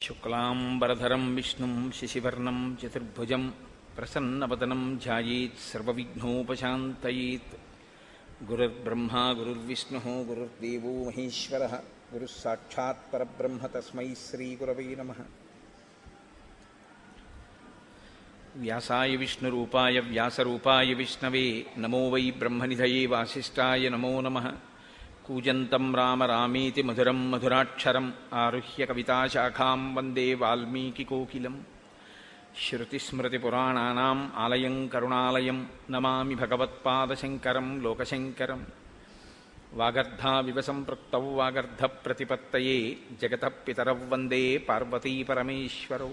శుక్లాంబరధరం విష్ణుం శశివర్ణం చతుర్భుజం ప్రసన్నవదనం ధ్యాయేత్ సర్వవిఘ్నోపశాంతయేత్. గురుర్బ్రహ్మా గురుర్విష్ణుః గురుర్దేవో మహేశ్వరః గురుః సాక్షాత్ పరబ్రహ్మ తస్మై శ్రీగురవే నమః. వ్యాసాయ విష్ణురూపాయ వ్యాసరూపాయ విష్ణవే నమో వై బ్రహ్మనిధయే వాసిష్ఠాయ నమో నమః. కూజంతం రామ రామేతి మధురం మధురాక్షరం ఆరుహ్య కవితాశాఖాం వందే వాల్మీకికోకిలం. శృతిస్మృతిపురాణానాం ఆలయం కరుణాలయం నమామి భగవత్పాదశంకరం లోకశంకరం. వాగర్ధావివ సంపృక్తౌ వాగర్ధప్రతిపత్తయే జగతః పితరౌ వందే పార్వతీపరమేశ్వరౌ.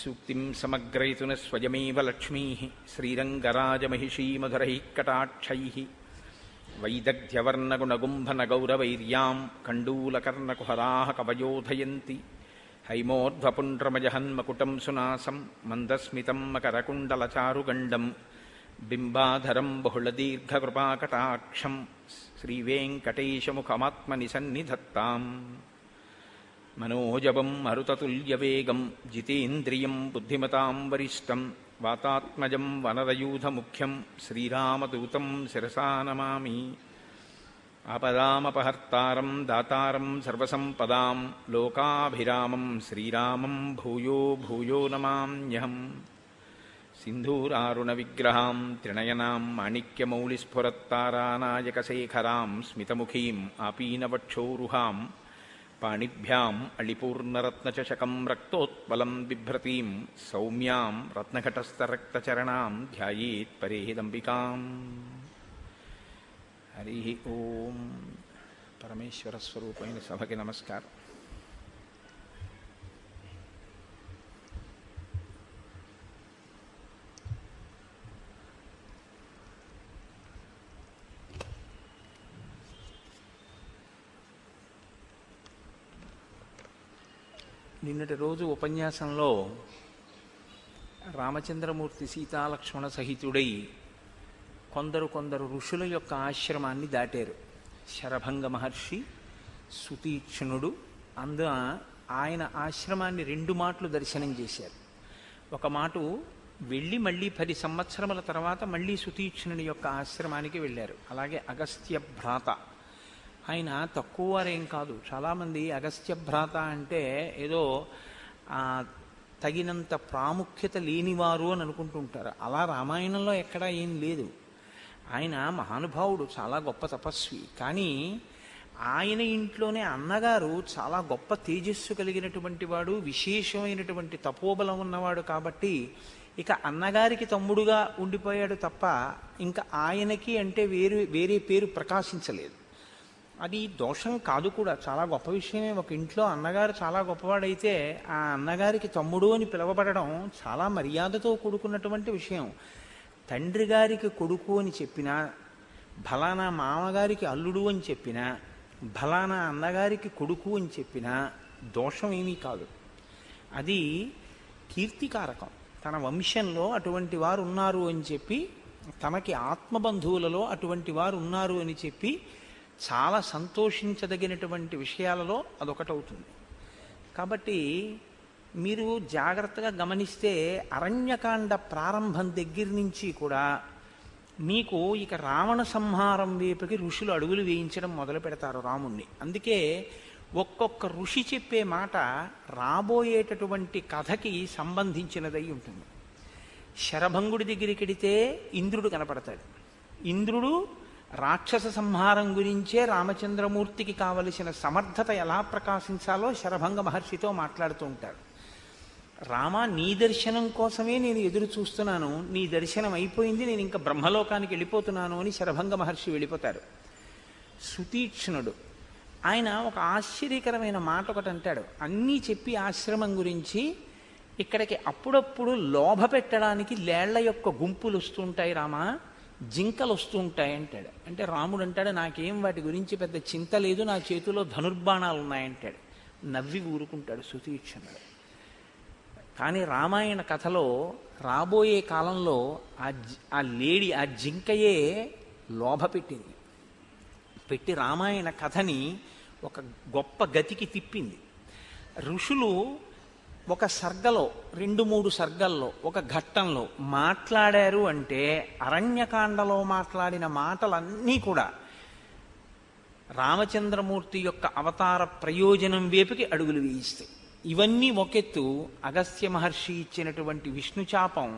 సూక్తిం సమగ్రయతున స్వయమేవ లక్ష్మీః శ్రీరంగరాజమహిషీమధురైః కటాక్షైః. వైదగ్ధ్యవర్ణగుణగుంభనగౌరవైర్యాం కండూలకర్ణకుహరాः కవయోధయంతి. హైమోర్ధ్వపుండ్రమజహన్మకుటం సునాసం మందస్మితం మకరకుండలచారుగండం బింబాధరం బహుళదీర్ఘకృపాకటాక్షం శ్రీవేంకటేశముఖమాత్మని సన్నిధత్తాం. మనోజవం మరుతతుల్యవేగం జితేంద్రియం బుద్ధిమతాం వరిష్టం వాతాత్మజం వనరయూధముఖ్యం శ్రీరామదూతం శిరసా నమామి. ఆపదామపహర్తారం దాతారం సర్వసంపదాం లోకాభిరామం శ్రీరామం భూయో భూయో నమామ్యహం. సింధూరారుణవిగ్రహాం త్రినయనాం మాణిక్యమౌళిస్ఫురత్తారానాయకశేఖరాం స్మితముఖీం ఆపీనవక్షోరుహాం పాణిభ్యాం అళిపూర్ణరత్నచషకం రక్తోత్పలం బిభ్రతీం సౌమ్యాం రత్నఘటస్థరక్తచరణాం ధ్యాయేత్ పరేదంబికాం. హరి ఓం. పరమేశ్వర స్వరూపైన సభకి నమస్కారం. నిన్నటి రోజు ఉపన్యాసంలో రామచంద్రమూర్తి సీతాలక్ష్మణ సహితుడై కొందరు ఋషుల యొక్క ఆశ్రమాన్ని దాటారు. శరభంగ మహర్షి, సుతీక్ష్ణుడు. ఆయన ఆశ్రమాన్ని 2 మాటలు దర్శనం చేశారు. ఒక మాట వెళ్ళి మళ్ళీ 10 సంవత్సరముల తర్వాత మళ్ళీ సుతీక్ష్ణుని యొక్క ఆశ్రమానికి వెళ్ళారు. అలాగే అగస్త్య భ్రాత, ఆయన తక్కువ వారేం కాదు. చాలామంది అగస్త్య భ్రాత అంటే ఏదో తగినంత ప్రాముఖ్యత లేనివారు అని అనుకుంటుంటారు. అలా రామాయణంలో ఎక్కడా ఏం లేదు. ఆయన మహానుభావుడు, చాలా గొప్ప తపస్వి. కానీ ఆయన ఇంట్లోనే అన్నగారు చాలా గొప్ప తేజస్సు కలిగినటువంటి వాడు, విశేషమైనటువంటి తపోబలం ఉన్నవాడు. కాబట్టి ఇక అన్నగారికి తమ్ముడుగా ఉండిపోయాడు తప్ప ఇంకా ఆయనకి అంటే వేరే పేరు ప్రకాశించలేదు. అది దోషం కాదు కూడా, చాలా గొప్ప విషయమే. ఒక ఇంట్లో అన్నగారు చాలా గొప్పవాడైతే ఆ అన్నగారికి తమ్ముడు అని పిలవబడడం చాలా మర్యాదతో కూడుకున్నటువంటి విషయం. తండ్రి గారికి కొడుకు అని చెప్పినా, ఫలానా మామగారికి అల్లుడు అని చెప్పినా, ఫలానా అన్నగారికి కొడుకు అని చెప్పినా దోషం ఏమీ కాదు. అది కీర్తికారకం. తన వంశంలో అటువంటి వారు ఉన్నారు అని చెప్పి, తనకి ఆత్మబంధువులలో అటువంటి వారు ఉన్నారు అని చెప్పి చాలా సంతోషించదగినటువంటి విషయాలలో అదొకటవుతుంది. కాబట్టి మీరు జాగ్రత్తగా గమనిస్తే అరణ్యకాండ ప్రారంభం దగ్గర నుంచి కూడా మీకు ఇక రావణ సంహారం వైపుకి ఋషులు అడుగులు వేయించడం మొదలు పెడతారు రాముణ్ణి. అందుకే ఒక్కొక్క ఋషి చెప్పే మాట రాబోయేటటువంటి కథకి సంబంధించినదై ఉంటుంది. శరభంగుడి దగ్గరికి వెడితే ఇంద్రుడు కనపడతాడు. ఇంద్రుడు రాక్షస సంహారం గురించే రామచంద్రమూర్తికి కావలసిన సమర్థత ఎలా ప్రకాశించాలో శరభంగ మహర్షితో మాట్లాడుతూ ఉంటాడు. రామ, నీ దర్శనం కోసమే నేను ఎదురు చూస్తున్నాను, నీ దర్శనం అయిపోయింది, నేను ఇంకా బ్రహ్మలోకానికి వెళ్ళిపోతున్నాను అని శరభంగ మహర్షి వెళ్ళిపోతారు. సుతీక్ష్ణుడు ఆయన ఒక ఆశ్చర్యకరమైన మాట ఒకటి అంటాడు. అన్నీ చెప్పి ఆశ్రమం గురించి ఇక్కడికి అప్పుడప్పుడు లోభ పెట్టడానికి లేళ్ల యొక్క గుంపులు వస్తుంటాయి రామా, జింకలు వస్తూ ఉంటాయి అంటాడు. అంటే రాముడు అంటాడు, నాకేం వాటి గురించి పెద్ద చింత లేదు, నా చేతిలో ధనుర్బాణాలు ఉన్నాయంటాడు. నవ్వి ఊరుకుంటాడు సుతీక్ష్ణుడు. కానీ రామాయణ కథలో రాబోయే కాలంలో ఆ జింకయే లోభ పెట్టి రామాయణ కథని ఒక గొప్ప గతికి తిప్పింది. ఋషులు ఒక సర్గలో 2-3 సర్గల్లో ఒక ఘట్టంలో మాట్లాడారు అంటే అరణ్యకాండలో మాట్లాడిన మాటలన్నీ కూడా రామచంద్రమూర్తి యొక్క అవతార ప్రయోజనం వైపుకి అడుగులు వేయిస్తాయి. ఇవన్నీ ఒకెత్తు. అగస్త్య మహర్షి ఇచ్చినటువంటి విష్ణుచాపం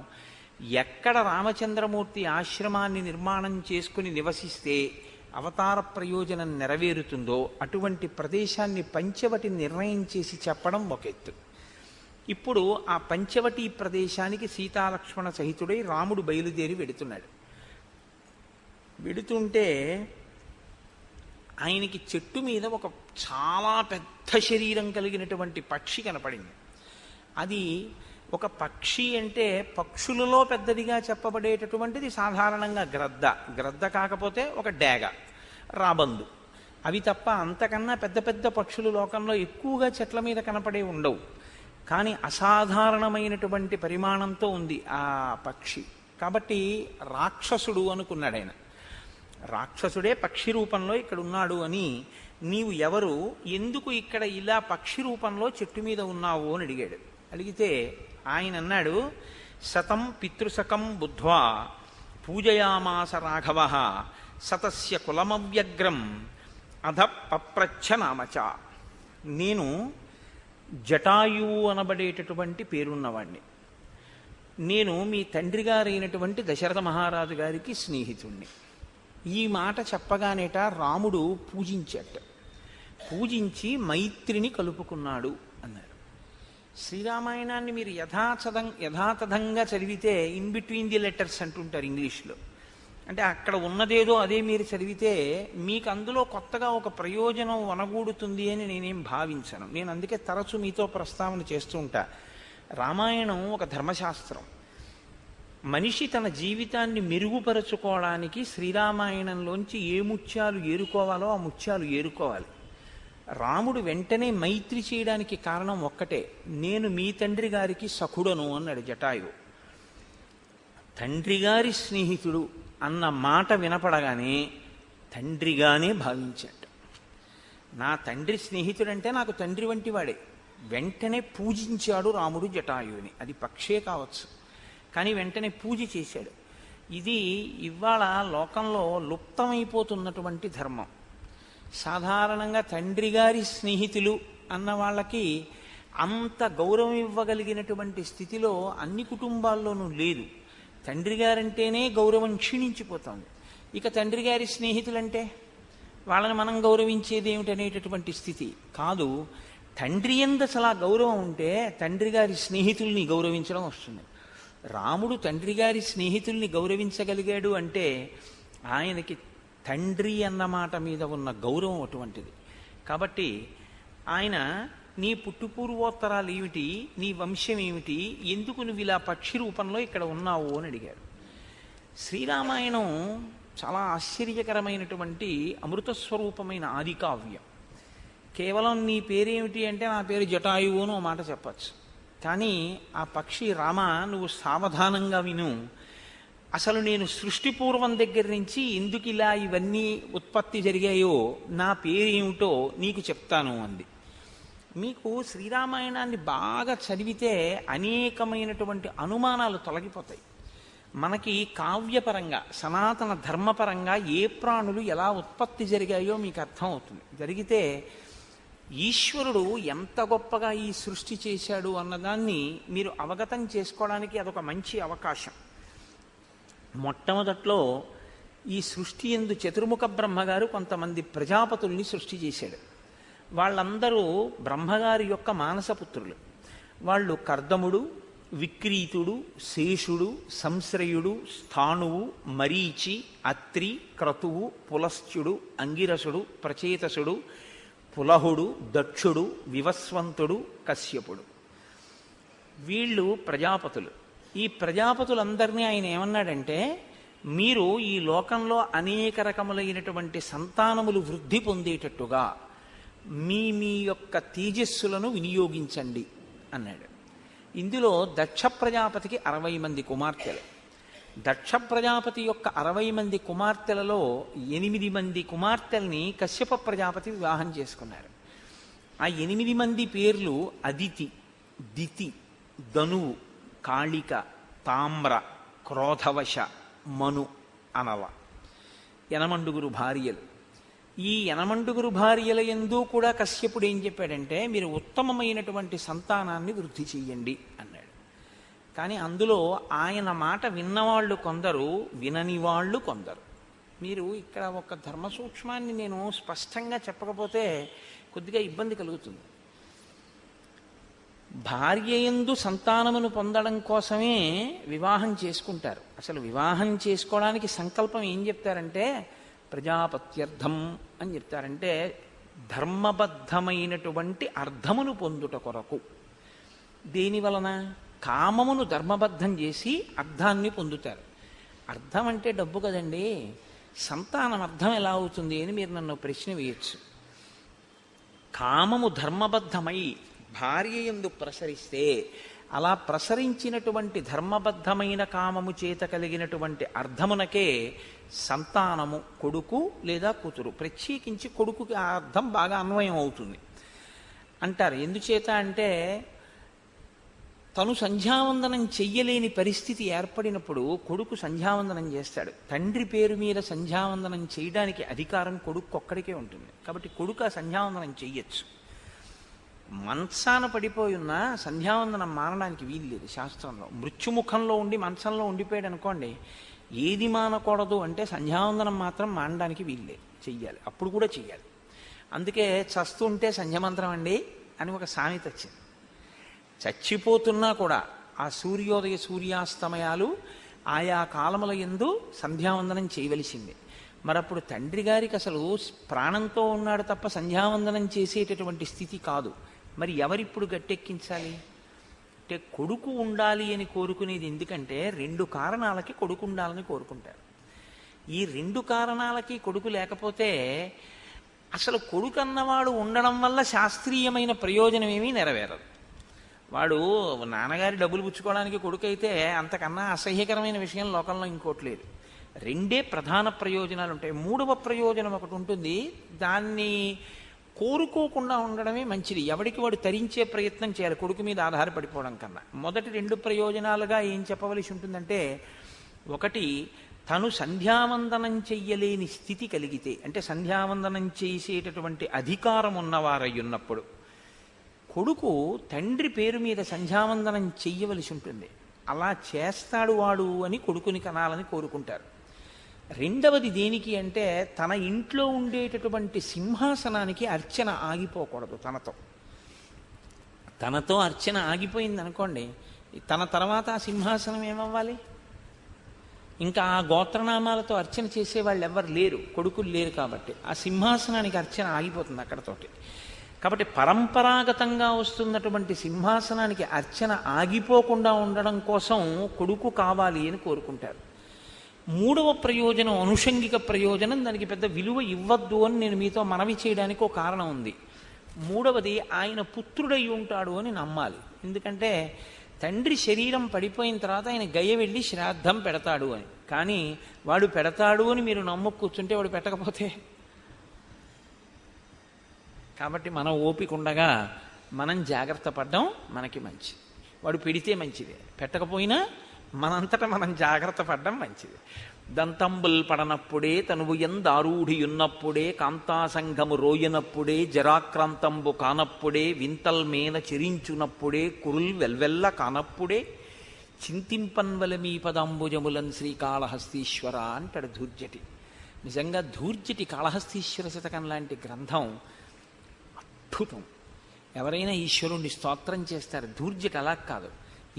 ఎక్కడ రామచంద్రమూర్తి ఆశ్రమాన్ని నిర్మాణం చేసుకుని నివసిస్తే అవతార ప్రయోజనం నెరవేరుతుందో అటువంటి ప్రదేశాన్ని పంచవటి నిర్ణయం చేసి చెప్పడం ఒకెత్తు. ఇప్పుడు ఆ పంచవటి ప్రదేశానికి సీతాలక్ష్మణ సహితుడై రాముడు బయలుదేరి వెడుతున్నాడు. వెడుతుంటే ఆయనకి చెట్టు మీద ఒక చాలా పెద్ద శరీరం కలిగినటువంటి పక్షి కనపడింది. అది ఒక పక్షి అంటే పక్షులలో పెద్దదిగా చెప్పబడేటటువంటిది సాధారణంగా గ్రద్ద కాకపోతే ఒక డేగ, రాబందు, అవి తప్ప అంతకన్నా పెద్ద పెద్ద పక్షులు లోకంలో ఎక్కువగా చెట్ల మీద కనపడే ఉండవు. కానీ అసాధారణమైనటువంటి పరిమాణంతో ఉంది ఆ పక్షి. కాబట్టి రాక్షసుడు అనుకున్నాడు ఆయన. రాక్షసుడే పక్షి రూపంలో ఇక్కడ ఉన్నాడు అని, నీవు ఎవరు, ఎందుకు ఇక్కడ ఇలా పక్షి రూపంలో చెట్టు మీద ఉన్నావు అని అడిగాడు. అడిగితే ఆయన అన్నాడు, శతం పితృశకం బుద్ధ్వా పూజయామాస రాఘవ సతస్య కులమవ్యగ్రం అధ పప్రచ్ఛ నామచ. నేను జటాయువు అనబడేటటువంటి పేరున్నవాణ్ణి. నేను మీ తండ్రి గారైనటువంటి దశరథ మహారాజు గారికి స్నేహితుణ్ణి. ఈ మాట చెప్పగానేట రాముడు పూజించాట. పూజించి మైత్రిని కలుపుకున్నాడు అన్నాడు. శ్రీరామాయణాన్ని మీరు యథాతథంగా చదివితే ఇన్ బిట్వీన్ ది లెటర్స్ అంటుంటారు ఇంగ్లీష్లో. అంటే అక్కడ ఉన్నదేదో అదే మీరు చదివితే మీకు అందులో కొత్తగా ఒక ప్రయోజనం వనగూడుతుంది అని నేనేం భావించను. నేను అందుకే తరచు మీతో ప్రస్తావన చేస్తూ ఉంటా. రామాయణం ఒక ధర్మశాస్త్రం. మనిషి తన జీవితాన్ని మెరుగుపరుచుకోవడానికి శ్రీరామాయణంలోంచి ఏ ముత్యాలు ఏరుకోవాలో ఆ ముత్యాలు ఏరుకోవాలి. రాముడు వెంటనే మైత్రి చేయడానికి కారణం ఒక్కటే, నేను మీ తండ్రి గారికి సఖుడను అన్నాడు జటాయువు. తండ్రి గారి స్నేహితుడు అన్న మాట వినపడగానే తండ్రిగానే భావించాడు. నా తండ్రి స్నేహితుడంటే నాకు తండ్రి వంటి వాడే. వెంటనే పూజించాడు రాముడు జటాయువుని. అది పక్షే కావచ్చు, కానీ వెంటనే పూజ చేశాడు. ఇది ఇవాళ లోకంలో లుప్తమైపోతున్నటువంటి ధర్మం. సాధారణంగా తండ్రి గారి స్నేహితులు అన్న వాళ్ళకి అంత గౌరవం ఇవ్వగలిగినటువంటి స్థితిలో అన్ని కుటుంబాల్లోనూ లేదు. తండ్రి గారంటేనే గౌరవం క్షీణించిపోతుంది. ఇక తండ్రి గారి స్నేహితులంటే వాళ్ళని మనం గౌరవించేది ఏమిటనేటటువంటి స్థితి కాదు. తండ్రి యందు అసలు ఆ గౌరవం ఉంటే తండ్రి గారి స్నేహితుల్ని గౌరవించడం వస్తుంది. రాముడు తండ్రి గారి స్నేహితుల్ని గౌరవించగలిగాడు అంటే ఆయనకి తండ్రి అన్నమాట మీద ఉన్న గౌరవం అటువంటిది. కాబట్టి ఆయన, నీ పుట్టుపూర్వోత్తరాలు ఏమిటి, నీ వంశం ఏమిటి, ఎందుకు నువ్వు ఇలా పక్షి రూపంలో ఇక్కడ ఉన్నావు అని అడిగాడు. శ్రీరామాయణం చాలా ఆశ్చర్యకరమైనటువంటి అమృతస్వరూపమైన ఆది కావ్యం. కేవలం నీ పేరేమిటి అంటే నా పేరు జటాయువు అని ఓ మాట చెప్పచ్చు. కానీ ఆ పక్షి, రామ నువ్వు సావధానంగా విను, అసలు నేను సృష్టి పూర్వం దగ్గర నుంచి ఎందుకు ఇలా ఇవన్నీ ఉత్పత్తి జరిగాయో నా పేరేమిటో నీకు చెప్తాను అంది. మీకు శ్రీరామాయణాన్ని బాగా చదివితే అనేకమైనటువంటి అనుమానాలు తొలగిపోతాయి. మనకి కావ్యపరంగా సనాతన ధర్మపరంగా ఏ ప్రాణులు ఎలా ఉత్పత్తి జరిగాయో మీకు అర్థం అవుతుంది. జరిగితే ఈశ్వరుడు ఎంత గొప్పగా ఈ సృష్టి చేశాడు అన్నదాన్ని మీరు అవగతం చేసుకోవడానికి అదొక మంచి అవకాశం. మొట్టమొదట్లో ఈ సృష్టి యందు చతుర్ముఖ బ్రహ్మగారు కొంతమంది ప్రజాపతుల్ని సృష్టి చేశాడు. వాళ్ళందరూ బ్రహ్మగారి యొక్క మానసపుత్రులు. వాళ్ళు కర్దముడు, విక్రీతుడు, శేషుడు, సంశ్రయుడు, స్థాణువు, మరీచి, అత్రి, క్రతువు, పులశ్చుడు, అంగిరసుడు, ప్రచేతసుడు, పులహుడు, దక్షుడు, వివస్వంతుడు, కశ్యపుడు. వీళ్ళు ప్రజాపతులు. ఈ ప్రజాపతులందరినీ ఆయన ఏమన్నాడంటే, మీరు ఈ లోకంలో అనేక రకములైనటువంటి సంతానములు వృద్ధి పొందేటట్టుగా మీ మీ యొక్క తేజస్సులను వినియోగించండి అన్నాడు. ఇందులో దక్ష ప్రజాపతికి 60 మంది కుమార్తెలు. దక్ష ప్రజాపతి యొక్క 60 మంది కుమార్తెలలో 8 మంది కుమార్తెల్ని కశ్యప ప్రజాపతి వివాహం చేసుకున్నారు. ఆ 8 మంది పేర్లు అదితి, దితి, ధనువు, కాళిక, తామ్ర, క్రోధవశ, మను అనవ. 8 భార్యలు. ఈ 8 భార్యల యందు కూడా కశ్యపుడు ఏం చెప్పాడంటే, మీరు ఉత్తమమైనటువంటి సంతానాన్ని వృద్ధి చెయ్యండి అన్నాడు. కానీ అందులో ఆయన మాట విన్నవాళ్ళు కొందరు, వినని వాళ్ళు కొందరు. మీరు ఇక్కడ ఒక ధర్మ సూక్ష్మాన్ని నేను స్పష్టంగా చెప్పకపోతే కొద్దిగా ఇబ్బంది కలుగుతుంది. భార్యయందు సంతానమును పొందడం కోసమే వివాహం చేసుకుంటారు. అసలు వివాహం చేసుకోవడానికి సంకల్పం ఏం చెప్తారంటే ప్రజాపత్యర్థం అని చెప్తారంటే ధర్మబద్ధమైనటువంటి అర్థమును పొందుట కొరకు. దేని వలన? కామమును ధర్మబద్ధం చేసి అర్థాన్ని పొందుతారు. అర్థం అంటే డబ్బు కదండి. సంతానం అర్థం ఎలా అవుతుంది అని మీరు నన్ను ప్రశ్న వేయచ్చు. కామము ధర్మబద్ధమై భార్య యందు ప్రసరిస్తే అలా ప్రసరించినటువంటి ధర్మబద్ధమైన కామము చేత కలిగినటువంటి అర్థమునకే సంతానము, కొడుకు లేదా కూతురు. ప్రత్యేకించి కొడుకుకి ఆ అర్థం బాగా అన్వయం అవుతుంది అంటారు. ఎందుచేత అంటే తను సంధ్యావందనం చెయ్యలేని పరిస్థితి ఏర్పడినప్పుడు కొడుకు సంధ్యావందనం చేస్తాడు. తండ్రి పేరు మీద సంధ్యావందనం చేయడానికి అధికారం కొడుకు ఒక్కడికే ఉంటుంది. కాబట్టి కొడుకు ఆ సంధ్యావందనం చెయ్యొచ్చు. మంచాన పడిపోయి ఉన్న సంధ్యావందనం మానడానికి వీలు లేదు శాస్త్రంలో. మృత్యుముఖంలో ఉండి మంచంలో ఉండిపోయాడు అనుకోండి, ఏది మానకూడదు అంటే సంధ్యావందనం మాత్రం మానడానికి వీలు లేదు, చెయ్యాలి. అప్పుడు కూడా చెయ్యాలి. అందుకే చస్తుంటే సంధ్యమంత్రం అండి అని ఒక సామెత వచ్చింది. చచ్చిపోతున్నా కూడా ఆ సూర్యోదయ సూర్యాస్తమయాలు ఆయా కాలముల యందు సంధ్యావందనం చేయవలసిందే. మరప్పుడు తండ్రి గారికి అసలు ప్రాణంతో ఉన్నాడు తప్ప సంధ్యావందనం చేసేటటువంటి స్థితి కాదు. మరి ఎవరిప్పుడు గట్టెక్కించాలి అంటే కొడుకు ఉండాలి అని కోరుకునేది. ఎందుకంటే 2 కారణాలకి కొడుకు ఉండాలని కోరుకుంటారు. ఈ 2 కారణాలకి కొడుకు లేకపోతే అసలు కొడుకు అన్నవాడు ఉండడం వల్ల శాస్త్రీయమైన ప్రయోజనం ఏమీ నెరవేరదు. వాడు నాన్నగారి డబ్బులు పుచ్చుకోవడానికి కొడుకు అయితే అంతకన్నా అసహ్యకరమైన విషయం లోకంలో ఇంకోటి లేదు. 2 ప్రధాన ప్రయోజనాలు ఉంటాయి. 3వ ప్రయోజనం ఒకటి ఉంటుంది. దాన్ని కోరుకోకుండా ఉండడమే మంచిది. ఎవడికి వాడు తరించే ప్రయత్నం చేయాలి కొడుకు మీద ఆధారపడిపోవడం కన్నా. మొదటి 2 ప్రయోజనాలుగా ఏం చెప్పవలసి ఉంటుందంటే, ఒకటి తను సంధ్యావందనం చెయ్యలేని స్థితి కలిగితే, అంటే సంధ్యావందనం చేసేటటువంటి అధికారం ఉన్నవారై ఉన్నప్పుడు కొడుకు తండ్రి పేరు మీద సంధ్యావందనం చెయ్యవలసి ఉంటుంది. అలా చేస్తాడు వాడు అని కొడుకుని కనాలని కోరుకుంటారు. రెండవది దేనికి అంటే తన ఇంట్లో ఉండేటటువంటి సింహాసనానికి అర్చన ఆగిపోకూడదు. తనతో అర్చన ఆగిపోయింది అనుకోండి, తన తర్వాత ఆ సింహాసనం ఏమవ్వాలి? ఇంకా ఆ గోత్రనామాలతో అర్చన చేసేవాళ్ళు ఎవరు లేరు, కొడుకులు లేరు. కాబట్టి ఆ సింహాసనానికి అర్చన ఆగిపోతుంది అక్కడతోటి. కాబట్టి పరంపరాగతంగా వస్తున్నటువంటి సింహాసనానికి అర్చన ఆగిపోకుండా ఉండడం కోసం కొడుకు కావాలి అని కోరుకుంటారు. 3వ ప్రయోజనం అనుషంగిక ప్రయోజనం. దానికి పెద్ద విలువ ఇవ్వద్దు అని నేను మీతో మనవి చేయడానికి ఒక కారణం ఉంది. 3వది ఆయన పుత్రుడై ఉంటాడు అని నమ్మాలి. ఎందుకంటే తండ్రి శరీరం పడిపోయిన తర్వాత ఆయన గయ వెళ్ళి శ్రాద్ధం పెడతాడు అని. కానీ వాడు పెడతాడు అని మీరు నమ్ము కూర్చుంటే వాడు పెట్టకపోతే, కాబట్టి మనం ఓపిక ఉండగా మనం జాగ్రత్త పడ్డం మనకి మంచిది. వాడు పెడితే మంచిదే, పెట్టకపోయినా మనంతటా మనం జాగ్రత్త పడ్డం మంచిది. దంతంబుల్ పడనప్పుడే తనువు ఎందారూఢియున్నప్పుడే కాంతాసంగము రోయనప్పుడే జరాక్రాంతంబు కానప్పుడే వింతల్ మేన చెరించునప్పుడే కురుల్ వెల్వెల్ల కానప్పుడే చింతింపన్వల మీ పదాంబుజములన్ శ్రీకాళహస్తీశ్వర అంటాడు ధూర్జటి. నిజంగా ధూర్జటి కాళహస్తీశ్వర శతకం లాంటి గ్రంథం అద్భుతం. ఎవరైనా ఈశ్వరుణ్ణి స్తోత్రం చేస్తారు. ధూర్జటి అలా కాదు.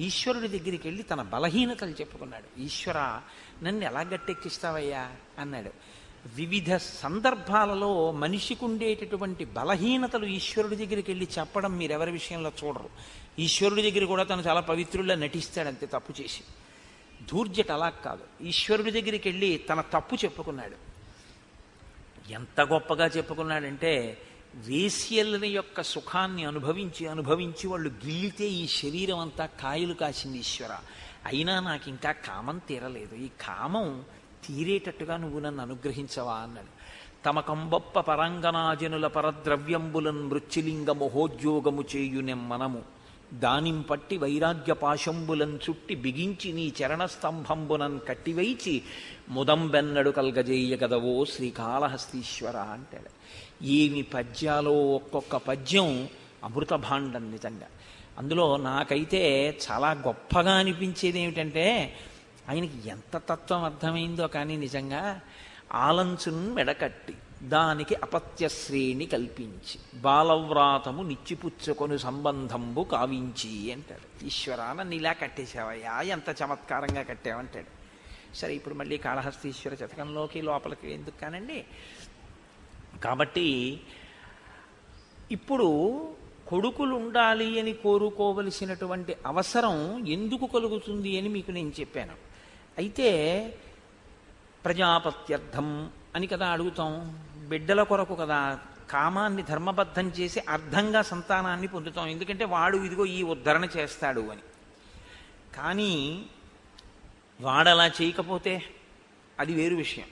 ఈశ్వరుడి దగ్గరికి వెళ్ళి తన బలహీనతలు చెప్పుకున్నాడు. ఈశ్వర, నన్ను ఎలా గట్టెక్కిస్తావయ్యా అన్నాడు. వివిధ సందర్భాలలో మనిషికి ఉండేటటువంటి బలహీనతలు ఈశ్వరుడి దగ్గరికి వెళ్ళి చెప్పడం మీరెవరి విషయంలో చూడరు. ఈశ్వరుడి దగ్గర కూడా తను చాలా పవిత్రుల్లా నటిస్తాడంతే తప్పు చేసి. ధూర్జట అలా కాదు. ఈశ్వరుడి దగ్గరికి వెళ్ళి తన తప్పు చెప్పుకున్నాడు. ఎంత గొప్పగా చెప్పుకున్నాడంటే, వేశ్యలని యొక్క సుఖాన్ని అనుభవించి వాళ్ళు గిల్లితే ఈ శరీరం అంతా కాయలు కాసింది ఈశ్వర. అయినా నాకు ఇంకా కామం తీరలేదు. ఈ కామం తీరేటట్టుగా నువ్వు నన్ను అనుగ్రహించవా అన్నాడు. తమ కంబొప్ప పరంగనాజనుల పరద్రవ్యంబులన్ మృత్యులింగ మహోద్యోగము చేయునెమ్మనము దానింపట్టి వైరాగ్య పాశంబులన్ చుట్టి బిగించి నీ చరణస్తంభంబునన్ కట్టివైచి ముదంబెన్నడు కల్గజేయ గదవో శ్రీకాళహస్తీశ్వర అంటాడు. ఏమి పద్యాలో ఒక్కొక్క పద్యం అమృత భాండం నిజంగా. అందులో నాకైతే చాలా గొప్పగా అనిపించేది ఏమిటంటే ఆయనకి ఎంత తత్వం అర్థమైందో కానీ నిజంగా ఆలంచున్ మెడకట్టి దానికి అపత్యశ్రేణి కల్పించి బాలవ్రాతము నిచ్చిపుచ్చుకొని సంబంధంబు కావించి అంటాడు. ఈశ్వరా నన్ను ఇలా కట్టేశావయ్యా, ఎంత చమత్కారంగా కట్టావంటాడు. సరే, ఇప్పుడు మళ్ళీ కాళహస్తీశ్వర శతకంలోకి లోపలికి ఎందుకు కానండి. కాబట్టి ఇప్పుడు కొడుకులు ఉండాలి అని కోరుకోవలసినటువంటి అవసరం ఎందుకు కలుగుతుంది అని మీకు నేను చెప్పాను. అయితే ప్రజాపత్యర్థం అని కదా అడుగుతాం, బిడ్డల కొరకు కదా, కామాన్ని ధర్మబద్ధం చేసి అర్థంగా సంతానాన్ని పొందుతాం. ఎందుకంటే వాడు ఇదిగో ఈ ఉద్ధరణ చేస్తాడు అని. కానీ వాడలా చేయకపోతే అది వేరు విషయం.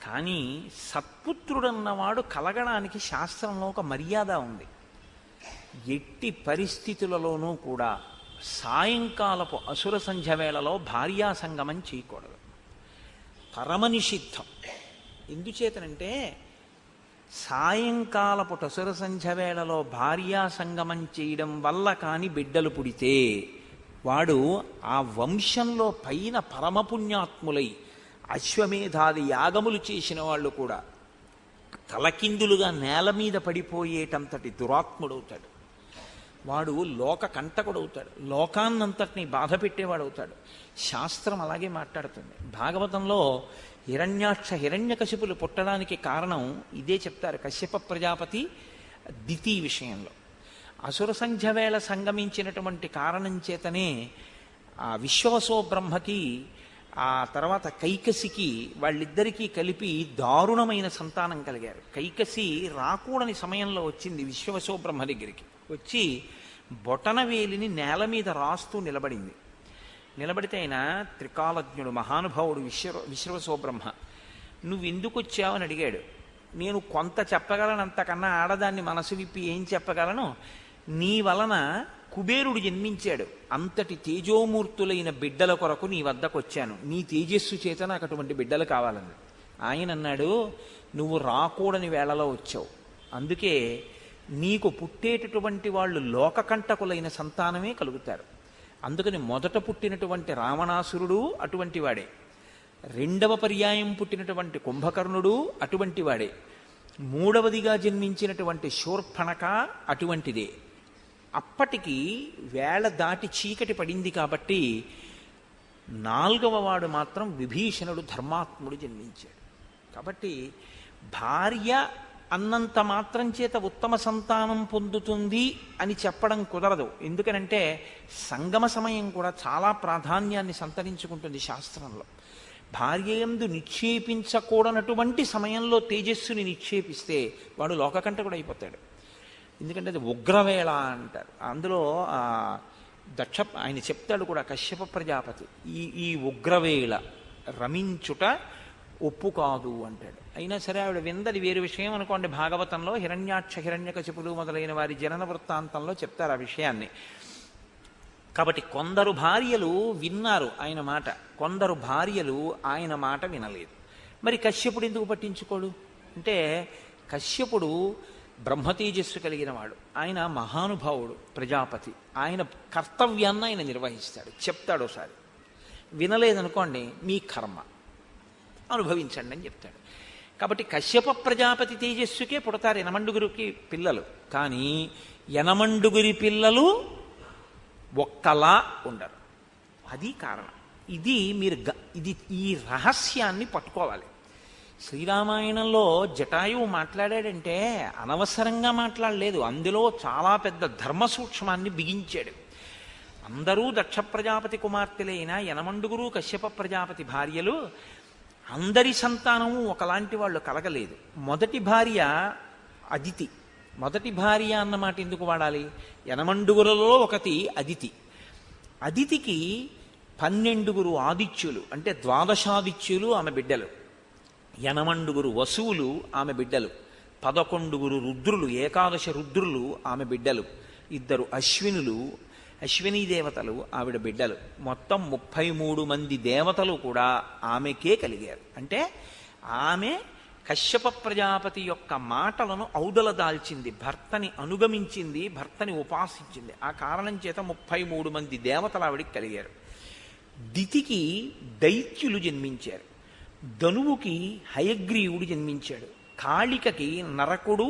కానీ సత్పుత్రుడన్నవాడు కలగడానికి శాస్త్రంలో ఒక మర్యాద ఉంది. ఎట్టి పరిస్థితులలోనూ కూడా సాయంకాలపు అసుర సంధ్య వేళలో భార్యా సంగమం చేయకూడదు, పరమనిషిద్ధం. ఎందుచేతనంటే సాయంకాలపు అసుర సంధ్య వేళలో భార్యా సంగమం చేయడం వల్ల కాని బిడ్డలు పుడితే వాడు ఆ వంశంలో పైన పరమపుణ్యాత్ములై అశ్వమేధాది యాగములు చేసిన వాళ్ళు కూడా తలకిందులుగా నేల మీద పడిపోయేటంతటి దురాత్ముడవుతాడు. వాడు లోక కంటకుడవుతాడు, లోకాన్నంతటినీ బాధ పెట్టేవాడవుతాడు. శాస్త్రం అలాగే మాట్లాడుతుంది. భాగవతంలో హిరణ్యకశిపులు పుట్టడానికి కారణం ఇదే చెప్తారు. కశ్యప ప్రజాపతి దితి విషయంలో అసుర సంధ్య వేళ సంగమించినటువంటి కారణం చేతనే ఆ విశ్వవసో బ్రహ్మకి ఆ తర్వాత కైకసికి వాళ్ళిద్దరికీ కలిపి దారుణమైన సంతానం కలిగారు. కైకసి రాకూడని సమయంలో వచ్చింది విశ్వవసో బ్రహ్మ దగ్గరికి. వచ్చి బొటనవేలిని నేల మీద రాస్తూ నిలబడింది. నిలబడితే ఆయన త్రికాలజ్ఞుడు మహానుభావుడు విశ్వవసో బ్రహ్మ. నువ్వు ఎందుకు వచ్చావని అడిగాడు. నేను కొంత చెప్పగలను, అంతకన్నా ఆడదాన్ని మనసు విప్పి ఏం చెప్పగలను, నీ వలన కుబేరుడు జన్మించాడు, అంతటి తేజోమూర్తులైన బిడ్డల కొరకు నీ వద్దకు వచ్చాను, నీ తేజస్సు చేత నాకు అటువంటి బిడ్డలు కావాలని. ఆయన అన్నాడు, నువ్వు రాకూడని వేళలో వచ్చావు, అందుకే నీకు పుట్టేటటువంటి వాళ్ళు లోకకంటకులైన సంతానమే కలుగుతారు. అందుకని మొదట పుట్టినటువంటి రావణాసురుడు అటువంటి వాడే, రెండవ పర్యాయం పుట్టినటువంటి కుంభకర్ణుడు అటువంటి వాడే, మూడవదిగా జన్మించినటువంటి శూర్పణఖ అటువంటిదే. అప్పటికి వేళ దాటి చీకటి పడింది కాబట్టి నాలుగవ వాడు మాత్రం విభీషణుడు ధర్మాత్ముడు జన్మించాడు. కాబట్టి భార్య అన్నంత మాత్రం చేత ఉత్తమ సంతానం పొందుతుంది అని చెప్పడం కుదరదు. ఎందుకనంటే సంగమ సమయం కూడా చాలా ప్రాధాన్యాన్ని సంతరించుకుంటుంది శాస్త్రంలో. భార్యయందు నిక్షేపించకూడనటువంటి సమయంలో తేజస్సుని నిక్షేపిస్తే వాడు లోకకంటకుడు అయిపోతాడు. ఎందుకంటే అది ఉగ్రవేళ అంటారు. అందులో ఆయన చెప్తాడు కూడా కశ్యప ప్రజాపతి, ఈ ఉగ్రవేళ రమించుట ఒప్పు కాదు అంటాడు. అయినా సరే ఆవిడ విందది వేరు విషయం అనుకోండి. భాగవతంలో హిరణ్యకశిపులు మొదలైన వారి జనన వృత్తాంతంలో చెప్తారు ఆ విషయాన్ని. కాబట్టి కొందరు భార్యలు విన్నారు ఆయన మాట, కొందరు భార్యలు ఆయన మాట వినలేదు. మరి కశ్యపుడు ఎందుకు పట్టించుకోడు అంటే, కశ్యపుడు బ్రహ్మతేజస్సు కలిగిన వాడు, ఆయన మహానుభావుడు ప్రజాపతి, ఆయన కర్తవ్యాన్ని ఆయన నిర్వహిస్తాడు, చెప్తాడు. ఒకసారి వినలేదనుకోండి మీ కర్మ అనుభవించండి అని చెప్తాడు. కాబట్టి కశ్యప ప్రజాపతి తేజస్సుకే పుడతారు యనమండుగురికి పిల్లలు, కానీ యనమండుగురి పిల్లలు ఒక్కలా ఉండరు. అది కారణం. ఇది ఈ రహస్యాన్ని పట్టుకోవాలి. శ్రీరామాయణంలో జటాయువు మాట్లాడాడంటే అనవసరంగా మాట్లాడలేదు, అందులో చాలా పెద్ద ధర్మ సూక్ష్మాన్ని బిగించాడు. అందరూ దక్ష ప్రజాపతి కుమార్తెలైన యనమండుగురు కశ్యప ప్రజాపతి భార్యలు, అందరి సంతానము ఒకలాంటి వాళ్ళు కలగలేదు. మొదటి భార్య అదితి. మొదటి భార్య అన్నమాట ఎందుకు వాడాలి? యనమండుగురులో ఒకటి అదితి. అదితికి 12 ఆదిత్యులు అంటే ద్వాదశాదిత్యులు ఆమె బిడ్డలు. 8 వసువులు ఆమె బిడ్డలు, 11 రుద్రులు, ఏకాదశ రుద్రులు ఆమె బిడ్డలు, 2 అశ్వినులు, అశ్వినీ దేవతలు ఆవిడ బిడ్డలు, మొత్తం 33 మంది దేవతలు కూడా ఆమెకే కలిగారు. అంటే ఆమె కశ్యప ప్రజాపతి యొక్క మాటలను ఔదల దాల్చింది, భర్తని అనుగమించింది, భర్తని ఉపాసించింది. ఆ కారణం చేత 33 మంది దేవతలు ఆవిడికి కలిగారు. దితికి దైత్యులు జన్మించారు, ధనువుకి హయగ్రీవుడు జన్మించాడు, కాళికకి నరకుడు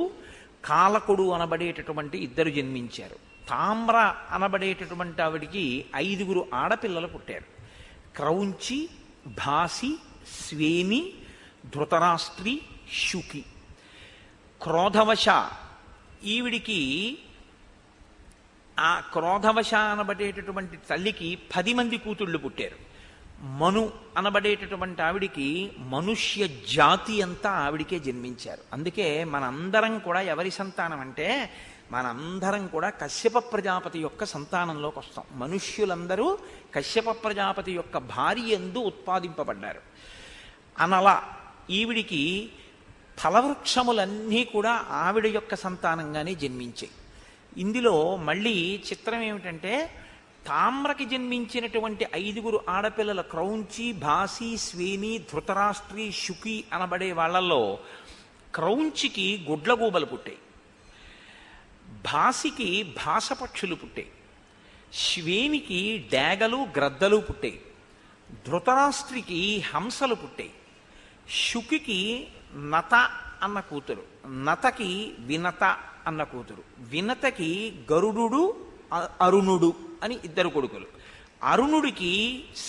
కాలకుడు అనబడేటటువంటి 2 జన్మించారు, తామ్ర అనబడేటటువంటి ఆవిడికి 5 ఆడపిల్లలు పుట్టారు. క్రౌంచి, భాసి, స్వేని, ధృతరాష్ట్రి, శుకి. క్రోధవశ ఈవిడికి, ఆ క్రోధవశ అనబడేటటువంటి తల్లికి 10 మంది కూతుళ్ళు పుట్టారు. మను అనబడేటటువంటి ఆవిడికి మనుష్య జాతి అంతా ఆవిడికే జన్మించారు. అందుకే మనందరం కూడా ఎవరి సంతానం అంటే మనందరం కూడా కశ్యప ప్రజాపతి యొక్క సంతానంలోకి వస్తాం. మనుష్యులందరూ కశ్యప ప్రజాపతి యొక్క భార్య యందు ఉత్పాదింపబడ్డారు. అనల ఈవిడికి ఫలవృక్షములన్నీ కూడా ఆవిడ యొక్క సంతానంగానే జన్మించాయి. ఇందులో మళ్ళీ చిత్రం ఏమిటంటే తామ్రకి జన్మించినటువంటి 5 ఆడపిల్లల క్రౌంచి, భాసి, స్వేని, ధృతరాష్ట్రి, శుకి అనబడే వాళ్ళల్లో క్రౌంచికి గుడ్లగూబలు పుట్టాయి, భాసికి భాసపక్షులు పుట్టాయి, శ్వేనికి డేగలు గ్రద్దలు పుట్టాయి, ధృతరాష్ట్రికి హంసలు పుట్టాయి, శుకికి నత అన్న కూతురు, నతకి వినత అన్న కూతురు, వినతకి గరుడు అరుణుడు అని 2 కొడుకులు, అరుణుడికి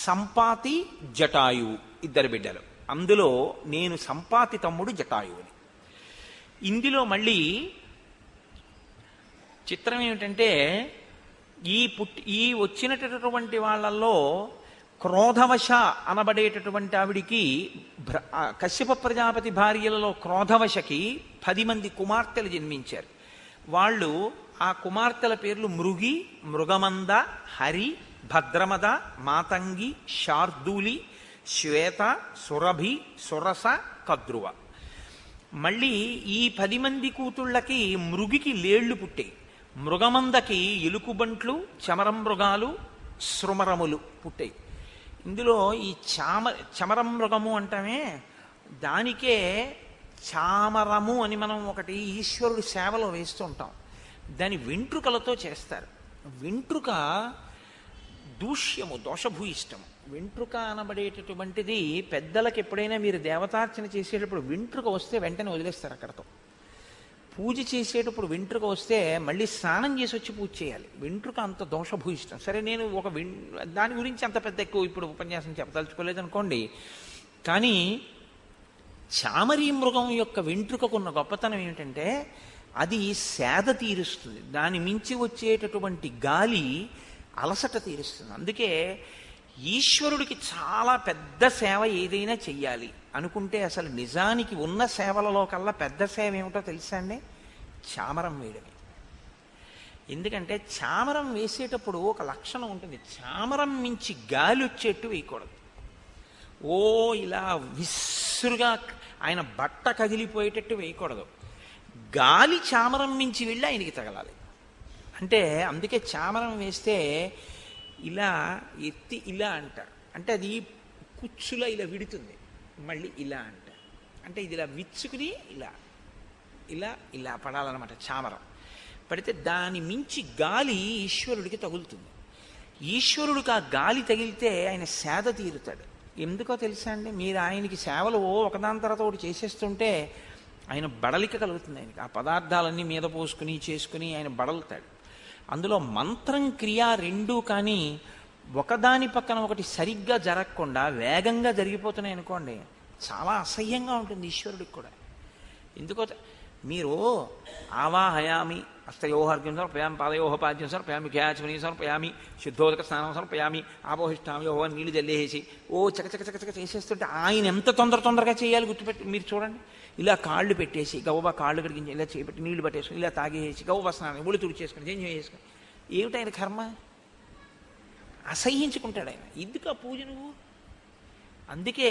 సంపాతి జటాయువు 2 బిడ్డలు. అందులో నేను సంపాతి తమ్ముడు జటాయువుని. ఇందులో మళ్ళీ చిత్రం ఏమిటంటే ఈ వచ్చినటువంటి వాళ్ళల్లో క్రోధవశ అనబడేటటువంటి ఆవిడికి కశ్యప ప్రజాపతి భార్యలలో క్రోధవశకి 10 మంది కుమార్తెలు జన్మించారు. వాళ్ళు ఆ కుమార్తెల పేర్లు మృగి, మృగమంద, హరి, భద్రమద, మాతంగి, శార్దూలి, శ్వేత, సురభి, సురస, కద్రువ. మళ్ళీ ఈ 10 మంది కూతుళ్ళకి మృగికి లేళ్లు పుట్టాయి, మృగమందకి ఎలుకుబంట్లు, చమరం మృగాలు, శృమరములు పుట్టాయి. ఇందులో ఈ చమరం మృగము అంటామే, దానికే చామరము అని మనం ఒకటి ఈశ్వరుడి సేవలో వేస్తూ ఉంటాం. దాని వెంట్రుకలతో చేస్తారు. వెంట్రుక దూష్యము, దోషభూయిష్టము. వెంట్రుక అనబడేటటువంటిది పెద్దలకు ఎప్పుడైనా మీరు దేవతార్చన చేసేటప్పుడు వెంట్రుక వస్తే వెంటనే వదిలేస్తారు అక్కడతో. పూజ చేసేటప్పుడు వెంట్రుక వస్తే మళ్ళీ స్నానం చేసి వచ్చి పూజ చేయాలి. వెంట్రుక అంత దోషభూయిష్టం. సరే, నేను దాని గురించి అంత పెద్ద ఎక్కువ ఇప్పుడు ఉపన్యాసం చెప్పదలుచుకోలేదు అనుకోండి. కానీ చామరీ మృగం యొక్క వెంట్రుకకున్న గొప్పతనం ఏమిటంటే అది సేద తీరుస్తుంది, దాని మించి వచ్చేటటువంటి గాలి అలసట తీరుస్తుంది. అందుకే ఈశ్వరుడికి చాలా పెద్ద సేవ ఏదైనా చెయ్యాలి అనుకుంటే అసలు నిజానికి ఉన్న సేవలలో కల్లా పెద్ద సేవ ఏమిటో తెలుసా అండి? చామరం వేయడమే. ఎందుకంటే చామరం వేసేటప్పుడు ఒక లక్షణం ఉంటుంది, చామరం మించి గాలి వచ్చేట్టు వేయకూడదు. ఓ ఇలా విస్సురుగా ఆయన బట్ట కదిలిపోయేటట్టు వేయకూడదు. గాలి చామరం మించి వెళ్ళి ఆయనకి తగలాలి. అంటే అందుకే చామరం వేస్తే ఇలా ఎత్తి ఇలా అంటారు, అంటే అది కుచ్చులా ఇలా విడుతుంది, మళ్ళీ ఇలా అంటారు, అంటే ఇది ఇలా విచ్చుకుని ఇలా ఇలా ఇలా పడాలన్నమాట. చామరం పడితే దాని మించి గాలి ఈశ్వరుడికి తగులుతుంది. ఈశ్వరుడికి ఆ గాలి తగిలితే ఆయన సేద తీరుతాడు. ఎందుకో తెలుసా అండి? మీరు ఆయనకి సేవలు ఒకదాని తర్వాత ఒకటి చేసేస్తుంటే ఆయన బడలిక కలుగుతుంది. ఆయనకి ఆ పదార్థాలన్నీ మీద పోసుకుని చేసుకుని ఆయన బడలుతాడు. అందులో మంత్రం క్రియ రెండూ కానీ ఒకదాని పక్కన ఒకటి సరిగ్గా జరగకుండా వేగంగా జరిగిపోతున్నాయి అనుకోండి, చాలా అసహ్యంగా ఉంటుంది ఈశ్వరుడికి కూడా. ఎందుకో మీరు ఆవాహయామి హస్తయోహర్ఘ్యం సమర్పయామి, పాదయోహపాద్యం సమర్పయామి, ఖ్యాచమనీ సమర్పయామి, శుద్ధోదక స్నానం సమర్పయామి, ఆపోహిష్టామి యోహ నీళ్లు జల్లేసి చకచక చేసేస్తుంటే ఆయన ఎంత తొందరగా చేయాలి గుర్తుపెట్టి మీరు చూడండి. ఇలా కాళ్ళు పెట్టేసి గవ్వ కాళ్ళు కడిగించి ఇలా చేపెట్టి నీళ్లు పట్టేసుకుని ఇలా తాగేసి గవ్వ స్నానం ఒళ్ళు తుడిచేసుకుని చేంజ్ చేసుకుని ఏమిటి ఆయన కర్మ? అసహ్యించుకుంటాడు ఆయన. ఎందుకు ఆ పూజ నువ్వు? అందుకే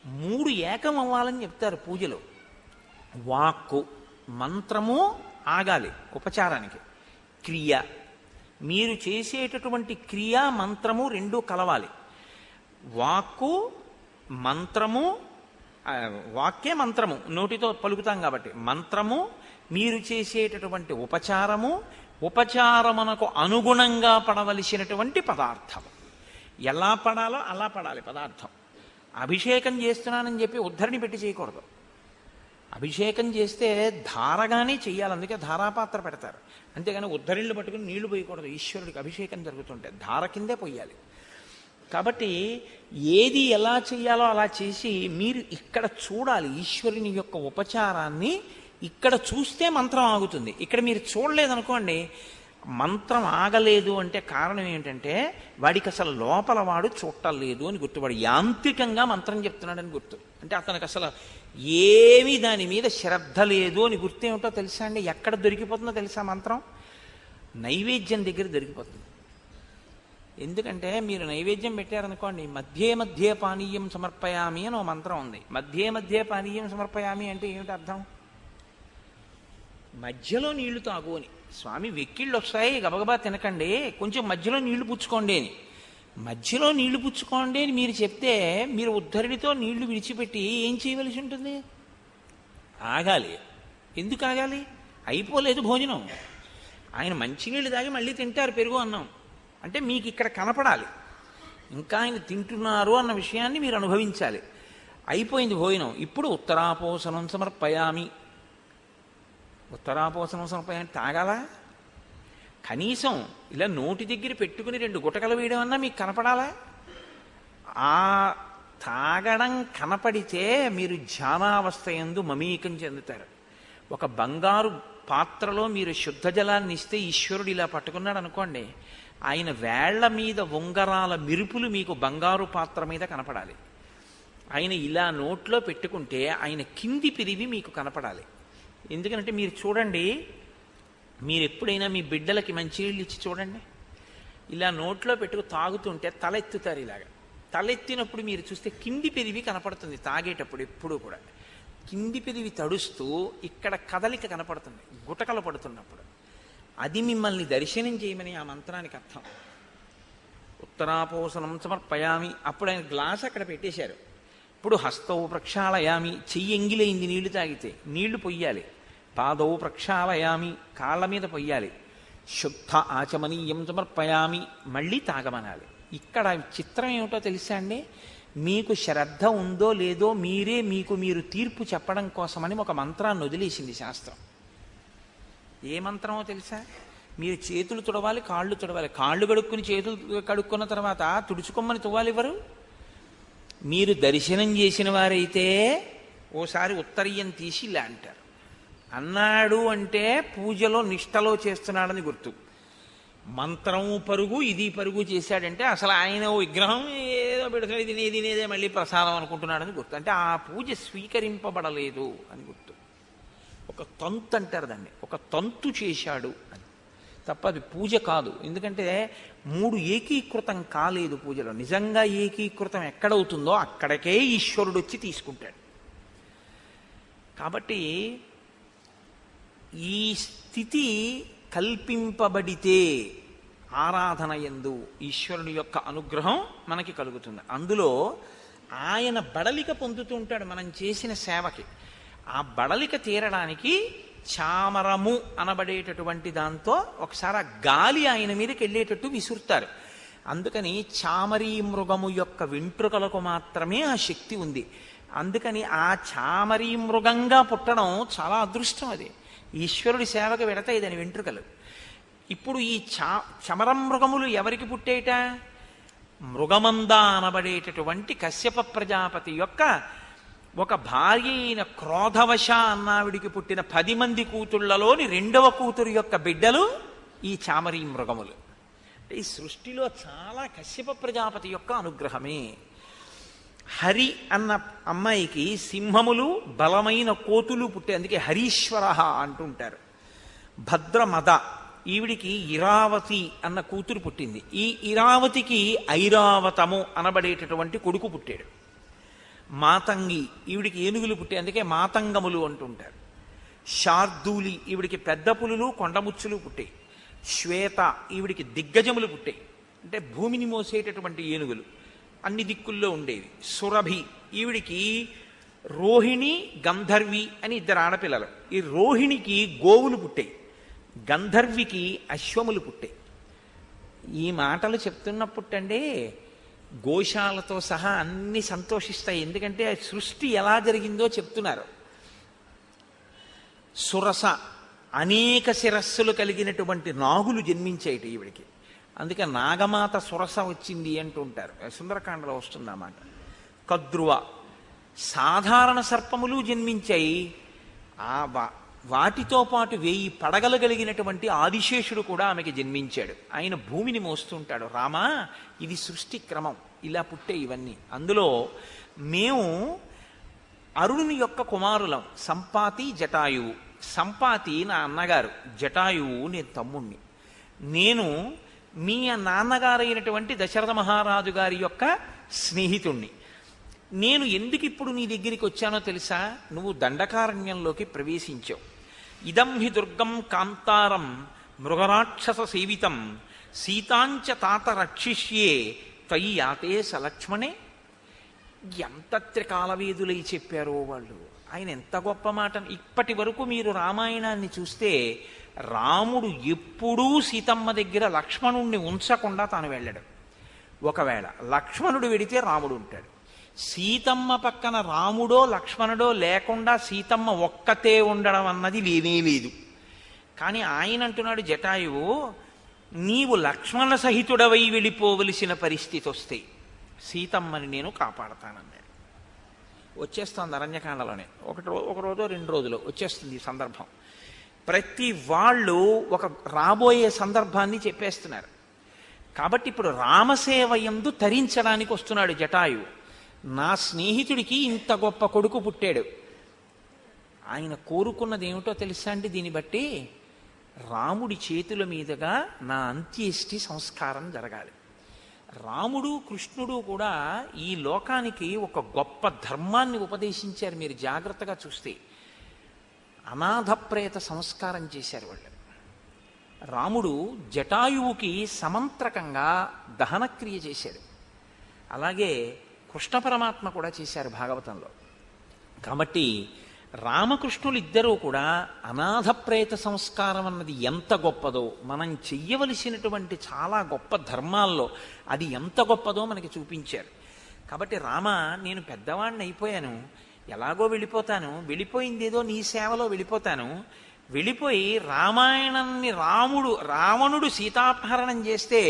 మూడు ఏకం అవ్వాలని చెప్తారు పూజలో. వాక్కు, మంత్రము ఆగాలి ఉపచారానికి. క్రియ, మీరు చేసేటటువంటి క్రియ మంత్రము రెండూ కలవాలి. వాక్కు మంత్రము, వాక్యే మంత్రము, నోటితో పలుకుతాం కాబట్టి మంత్రము, మీరు చేసేటటువంటి ఉపచారము, ఉపచారమునకు అనుగుణంగా పడవలసినటువంటి పదార్థం. ఎలా పడాలో అలా పడాలి పదార్థం. అభిషేకం చేస్తున్నానని చెప్పి ఉద్ధరిని పెట్టి చేయకూడదు. అభిషేకం చేస్తే ధారగానే చెయ్యాలి, అందుకే ధారాపాత్ర పెడతారు. అంతేగాని ఉద్ధరిళ్ళు పట్టుకుని నీళ్లు పోయకూడదు. ఈశ్వరుడికి అభిషేకం జరుగుతుంటే ధార కిందే పొయ్యాలి. కాబట్టి ఏది ఎలా చెయ్యాలో అలా చేసి మీరు ఇక్కడ చూడాలి ఈశ్వరుని యొక్క ఉపచారాన్ని. ఇక్కడ చూస్తే మంత్రం ఆగుతుంది. ఇక్కడ మీరు చూడలేదనుకోండి, మంత్రం ఆగలేదు అంటే కారణం ఏంటంటే వాడికి అసలు లోపల వాడు చూడలేదు అని గుర్తు. వాడు యాంత్రికంగా మంత్రం చెప్తున్నాడని గుర్తు. అంటే అతనికి అసలు ఏమీ దాని మీద శ్రద్ధ లేదు అని గుర్తు. ఏమిటో తెలుసా అండి? ఎక్కడ దొరికిపోతుందో తెలుసా మంత్రం? నైవేద్యం దగ్గర దొరికిపోతుంది. ఎందుకంటే మీరు నైవేద్యం పెట్టారనుకోండి, మధ్యే మధ్యే పానీయం సమర్పయామి అని ఓ మంత్రం ఉంది. మధ్యే మధ్యే పానీయం సమర్పయామి అంటే ఏమిటి అర్థం? మధ్యలో నీళ్లు తాగు అని. స్వామి వెక్కిళ్ళు వస్తాయి గబగబా తినకండి, కొంచెం మధ్యలో నీళ్లు పుచ్చుకోండి అని. మధ్యలో నీళ్లు పుచ్చుకోండి అని మీరు చెప్తే మీరు ఉద్ధరిడితో నీళ్లు విడిచిపెట్టి ఏం చేయవలసి ఉంటుంది? ఆగాలి. ఎందుకు ఆగాలి? అయిపోలేదు భోజనం. ఆయన మంచినీళ్ళు తాగి మళ్ళీ తింటారు పెరుగు అన్నం అంటే మీకు ఇక్కడ కనపడాలి, ఇంకా ఆయన తింటున్నారు అన్న విషయాన్ని మీరు అనుభవించాలి. అయిపోయింది భోజనం, ఇప్పుడు ఉత్తరాపోసనం సమర్పయామి. ఉత్తరాపోసనం సమర్పయామి తాగాలా? కనీసం ఇలా నోటి దగ్గర పెట్టుకుని 2 గుటకలు వేయడం అన్నా మీకు కనపడాలా? ఆ తాగడం కనపడితే మీరు ధ్యానావస్థ యందు మమేకం చెందుతారు. ఒక బంగారు పాత్రలో మీరు శుద్ధ జలాన్ని ఇస్తే ఈశ్వరుడు ఇలా పట్టుకున్నాడు అనుకోండి, ఆయన వేళ్ల మీద ఉంగరాల మిరుపులు మీకు బంగారు పాత్ర మీద కనపడాలి. ఆయన ఇలా నోట్లో పెట్టుకుంటే ఆయన కింది పిరివి మీకు కనపడాలి. ఎందుకంటే మీరు చూడండి, మీరు ఎప్పుడైనా మీ బిడ్డలకి మంచినీళ్ళు ఇచ్చి చూడండి, ఇలా నోట్లో పెట్టుకు తాగుతుంటే తలెత్తుతారు. ఇలాగా తలెత్తినప్పుడు మీరు చూస్తే కింది పిరివి కనపడుతుంది. తాగేటప్పుడు ఎప్పుడూ కూడా కింది పిరివి తడుస్తూ ఇక్కడ కదలిక కనపడుతుంది గుటకలు పడుతున్నప్పుడు. అది మిమ్మల్ని దర్శనం చేయమని ఆ మంత్రానికి అర్థం. ఉత్తరాపోసనం సమర్పయామి. అప్పుడు ఆయన గ్లాస్ అక్కడ పెట్టేశారు. ఇప్పుడు హస్తవు ప్రక్షాళయామి, చెయ్యి ఎంగిలైంది నీళ్లు తాగితే, నీళ్లు పొయ్యాలి. పాదవు ప్రక్షాళయామి, కాళ్ళ మీద పొయ్యాలి. శుద్ధ ఆచమనీయం సమర్పయామి, మళ్ళీ తాగమనాలి. ఇక్కడ చిత్రం ఏమిటో తెలుసా అండి? మీకు శ్రద్ధ ఉందో లేదో మీరే మీకు మీరు తీర్పు చెప్పడం కోసమని ఒక మంత్రాన్ని వదిలేసింది శాస్త్రం. ఏ మంత్రమో తెలుసా? మీరు చేతులు తుడవాలి, కాళ్ళు తుడవాలి. కాళ్ళు కడుక్కుని చేతులు కడుక్కున్న తర్వాత తుడుచుకోమని తువ్వాలి ఎవరు? మీరు దర్శనం చేసిన వారైతే ఓసారి ఉత్తరీయం తీసి ఇలా అంటారు. అన్నాడు అంటే పూజలో నిష్టలో చేస్తున్నాడని గుర్తు. మంత్రం పరుగు, ఇది పరుగు చేశాడంటే అసలు ఆయన విగ్రహం ఏదో పెడుతుంది, తినేదే మళ్ళీ ప్రసాదం అనుకుంటున్నాడని గుర్తు. అంటే ఆ పూజ స్వీకరింపబడలేదు అని గుర్తు. ఒక తంతు అంటారు దాన్ని, ఒక తంతు చేశాడు అని తప్ప అది పూజ కాదు. ఎందుకంటే 3 ఏకీకృతం కాలేదు పూజలో. నిజంగా ఏకీకృతం ఎక్కడవుతుందో అక్కడికే ఈశ్వరుడు వచ్చి తీసుకుంటాడు. కాబట్టి ఈ స్థితి కల్పింపబడితే ఆరాధన యందు ఈశ్వరుని యొక్క అనుగ్రహం మనకి కలుగుతుంది. అందులో ఆయన బడలిక పొందుతూ ఉంటాడు మనం చేసిన సేవకి. ఆ బడలిక తీరడానికి చామరము అనబడేటటువంటి దాంతో ఒకసారి ఆ గాలి ఆయన మీదకి వెళ్ళేటట్టు విసురుతారు. అందుకని చామరీ మృగము యొక్క వెంట్రుకలకు మాత్రమే ఆ శక్తి ఉంది. అందుకని ఆ చామరీ మృగంగా పుట్టడం చాలా అదృష్టం. అది ఈశ్వరుడి సేవకు వెడతాయి దాని వెంట్రుకలు. ఇప్పుడు ఈ చమరం మృగములు ఎవరికి పుట్టేట? మృగమంద అనబడేటటువంటి కశ్యప ప్రజాపతి యొక్క ఒక భార్య అయిన క్రోధవశ అన్నావిడికి పుట్టిన 10 మంది కూతుళ్లలోని 2వ కూతురు యొక్క బిడ్డలు ఈ చామరీ మృగములు. అంటే ఈ సృష్టిలో చాలా కశ్యప ప్రజాపతి యొక్క అనుగ్రహమే. హరి అన్న అమ్మాయికి సింహములు బలమైన కోతులు పుట్టే, అందుకే హరీశ్వర అంటుంటారు. భద్రమద, ఈవిడికి ఇరావతి అన్న కూతురు పుట్టింది. ఈ ఇరావతికి ఐరావతము అనబడేటటువంటి కొడుకు పుట్టాడు. మాతంగి, ఈవిడికి ఏనుగులు పుట్టాయి, అందుకే మాతంగములు అంటుంటారు. శార్దూలి, ఈవిడికి పెద్ద పులులు కొండముచ్చులు పుట్టాయి. శ్వేత, ఈవిడికి దిగ్గజములు పుట్టాయి, అంటే భూమిని మోసేటటువంటి ఏనుగులు అన్ని దిక్కుల్లో ఉండేవి. సురభి, ఈవిడికి రోహిణి గంధర్వి అని ఇద్దరు ఆడపిల్లలు. ఈ రోహిణికి గోవులు పుట్టాయి, గంధర్వికి అశ్వములు పుట్టాయి. ఈ మాటలు చెప్తున్నప్పుడండి గోశాలతో సహా అన్ని సంతోషిస్తాయి, ఎందుకంటే సృష్టి ఎలా జరిగిందో చెప్తున్నారు. సురస, అనేక శిరస్సులు కలిగినటువంటి నాగులు జన్మించేటి ఈవిడికి, అందుకే నాగమాత సురస వచ్చింది అంటుంటారు, సుందరకాండలో వస్తుందన్నమాట. కద్రువ, సాధారణ సర్పములు జన్మించాయి, ఆ వాటితో పాటు 1000 పడగలు కలిగినటువంటి ఆదిశేషుడు కూడా ఆమెకి జన్మించాడు. ఆయన భూమిని మోస్తుంటాడు. రామా, ఇది సృష్టి క్రమం, ఇలా పుట్టే ఇవన్నీ. అందులో మేము అరుణుని యొక్క కుమారులం, సంపాతి జటాయువు. సంపాతి నా అన్నగారు, జటాయువు నేను తమ్ముణ్ణి. నేను మీ నాన్నగారైనటువంటి దశరథ మహారాజు గారి యొక్క స్నేహితుణ్ణి. నేను ఎందుకు ఇప్పుడు నీ దగ్గరికి వచ్చానో తెలుసా? నువ్వు దండకారణ్యంలోకి ప్రవేశించావు. ఇదం హి దుర్గం కాంతారం మృగరాక్షస సేవితం సీతాంచ తాత రక్షిష్యే త్వయి యాతే సలక్ష్మణే. ఎంత త్రికాలవేదులై చెప్పారో వాళ్ళు. ఆయన ఎంత గొప్ప మాట. ఇప్పటి వరకు మీరు రామాయణాన్ని చూస్తే రాముడు ఎప్పుడూ సీతమ్మ దగ్గర లక్ష్మణుణ్ణి ఉంచకుండా తాను వెళ్ళడు. ఒకవేళ లక్ష్మణుడు వెడితే రాముడు ఉంటాడు. సీతమ్మ పక్కన రాముడో లక్ష్మణుడో లేకుండా సీతమ్మ ఒక్కతే ఉండడం అన్నది లేనే లేదు. కానీ ఆయన అంటున్నాడు, జటాయువు నీవు లక్ష్మణ సహితుడవై వెళ్ళిపోవలసిన పరిస్థితి వస్తే సీతమ్మని నేను కాపాడతానన్నాడు. వచ్చేస్తుంది అరణ్యకాండలోనే, ఒక రోజు 2 రోజులు వచ్చేస్తుంది ఈ సందర్భం. ప్రతి వాళ్ళు ఒక రాబోయే సందర్భాన్ని చెప్పేస్తున్నారు. కాబట్టి ఇప్పుడు రామసేవయందు తరించడానికి వస్తున్నాడు జటాయువు. నా స్నేహితుడికి ఇంత గొప్ప కొడుకు పుట్టాడు. ఆయన కోరుకున్నది ఏమిటో తెలుసా అండి? దీన్ని బట్టి రాముడి చేతుల మీదుగా నా అంత్యేష్టి సంస్కారం జరగాలి. రాముడు కృష్ణుడు కూడా ఈ లోకానికి ఒక గొప్ప ధర్మాన్ని ఉపదేశించారు. మీరు జాగ్రత్తగా చూస్తే అనాథ ప్రేత సంస్కారం చేశారు వాళ్ళు. రాముడు జటాయువుకి సమంత్రకంగా దహనక్రియ చేశాడు. అలాగే కృష్ణ పరమాత్మ కూడా చేశారు భాగవతంలో. కాబట్టి రామకృష్ణులు ఇద్దరూ కూడా అనాథ ప్రేత సంస్కారం అన్నది ఎంత గొప్పదో, మనం చెయ్యవలసినటువంటి చాలా గొప్ప ధర్మాల్లో అది ఎంత గొప్పదో మనకి చూపించారు. కాబట్టి రామ, నేను పెద్దవాడిని అయిపోయాను, ఎలాగో వెళ్ళిపోతాను, వెళ్ళిపోయింది ఏదో నీ సేవలో వెళ్ళిపోతాను. వెళ్ళిపోయి రామాయణాన్ని రావణుడు సీతాపహరణం చేస్తే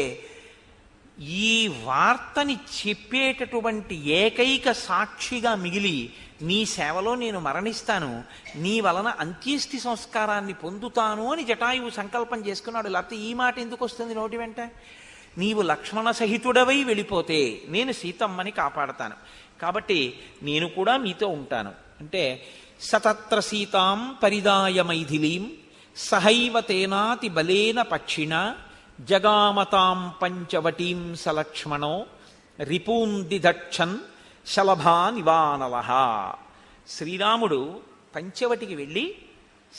ఈ వార్తని చెప్పేటటువంటి ఏకైక సాక్షిగా మిగిలి నీ సేవలో నేను మరణిస్తాను, నీ వలన అంత్యేష్టి సంస్కారాన్ని పొందుతాను అని జటాయువు సంకల్పం చేసుకున్నాడు. లేకపోతే ఈ మాట ఎందుకు వస్తుంది నోటి వెంట? నీవు లక్ష్మణ సహితుడవై వెళ్ళిపోతే నేను సీతమ్మని కాపాడతాను, కాబట్టి నేను కూడా మీతో ఉంటాను అంటే సతత్ర సీతాం పరిదాయ మైథిలీం సహైవ తేనాతి బలేన పక్షిణ జగామతాం పంచవటీం సలక్ష్మణో రిపూందిదక్షన్ శలభా నివానవః. శ్రీరాముడు పంచవటికి వెళ్ళి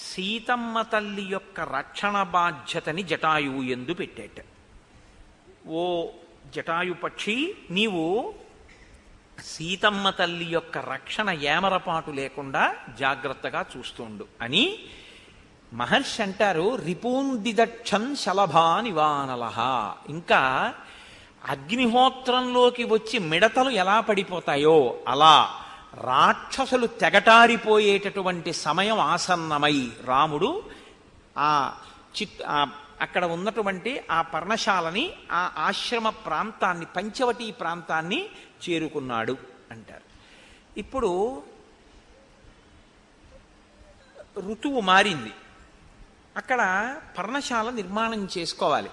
సీతమ్మ తల్లి యొక్క రక్షణ బాధ్యతని జటాయువు యందు పెట్టేట. ఓ జటాయు పక్షి, నీవు సీతమ్మ తల్లి యొక్క రక్షణ ఏమరపాటు లేకుండా జాగ్రత్తగా చూస్తుండు అని మహర్షి అంటారు. రిపూందిదక్షన్ శలభా నివానలః. ఇంకా అగ్నిహోత్రంలోకి వచ్చి మిడతలు ఎలా పడిపోతాయో అలా రాక్షసులు తెగటారిపోయేటటువంటి సమయం ఆసన్నమై రాముడు అక్కడ ఉన్నటువంటి ఆ పర్ణశాలని, ఆ ఆశ్రమ ప్రాంతాన్ని, పంచవటి ప్రాంతాన్ని చేరుకున్నాడు అంటారు. ఇప్పుడు ఋతువు మారింది, అక్కడ పర్ణశాల నిర్మాణం చేసుకోవాలి.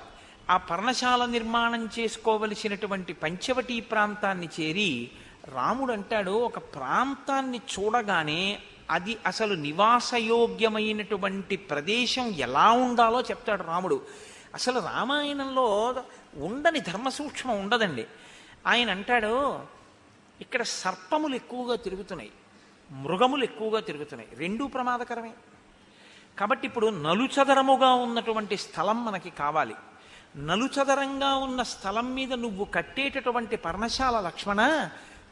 ఆ పర్ణశాల నిర్మాణం చేసుకోవలసినటువంటి పంచవటి ప్రాంతాన్ని చేరి రాముడు అంటాడు, ఒక ప్రాంతాన్ని చూడగానే అది అసలు నివాసయోగ్యమైనటువంటి ప్రదేశం ఎలా ఉండాలో చెప్తాడు రాముడు. అసలు రామాయణంలో ఉండని ధర్మసూక్ష్మం ఉండదండి. ఆయన అంటాడు, ఇక్కడ సర్పములు ఎక్కువగా తిరుగుతున్నాయి, మృగములు ఎక్కువగా తిరుగుతున్నాయి, రెండూ ప్రమాదకరమే. కాబట్టి ఇప్పుడు నలుచదరముగా ఉన్నటువంటి స్థలం మనకి కావాలి. నలుచదరంగా ఉన్న స్థలం మీద నువ్వు కట్టేటటువంటి పర్ణశాల లక్ష్మణ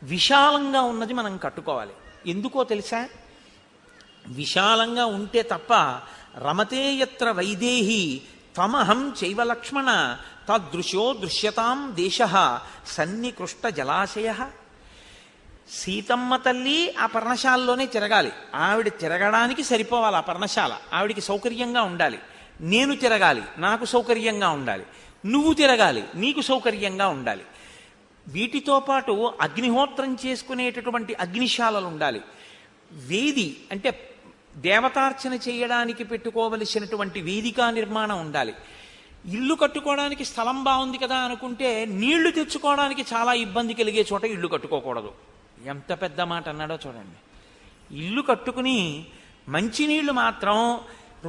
విశాలంగా ఉన్నది మనం కట్టుకోవాలి. ఎందుకో తెలుసా? విశాలంగా ఉంటే తప్ప రమతే యత్ర వైదేహి తమహం చైవ లక్ష్మణ తదృశో దృశ్యతాం దేశ సన్నికృష్ట జలాశయ. సీతమ్మ తల్లి ఆ పర్ణశాలలోనే తిరగాలి. ఆవిడ తిరగడానికి సరిపోవాలి ఆ పర్ణశాల, ఆవిడికి సౌకర్యంగా ఉండాలి. నేను తిరగాలి, నాకు సౌకర్యంగా ఉండాలి. నువ్వు తిరగాలి, నీకు సౌకర్యంగా ఉండాలి. వీటితో పాటు అగ్నిహోత్రం చేసుకునేటటువంటి అగ్నిశాలలు ఉండాలి. వేది అంటే దేవతార్చన చేయడానికి పెట్టుకోవలసినటువంటి వేదికా నిర్మాణం ఉండాలి. ఇల్లు కట్టుకోవడానికి స్థలం బాగుంది కదా అనుకుంటే నీళ్లు తెచ్చుకోవడానికి చాలా ఇబ్బంది కలిగే చోట ఇల్లు కట్టుకోకూడదు. ఎంత పెద్ద మాట అన్నాడో చూడండి. ఇల్లు కట్టుకుని మంచినీళ్లు మాత్రం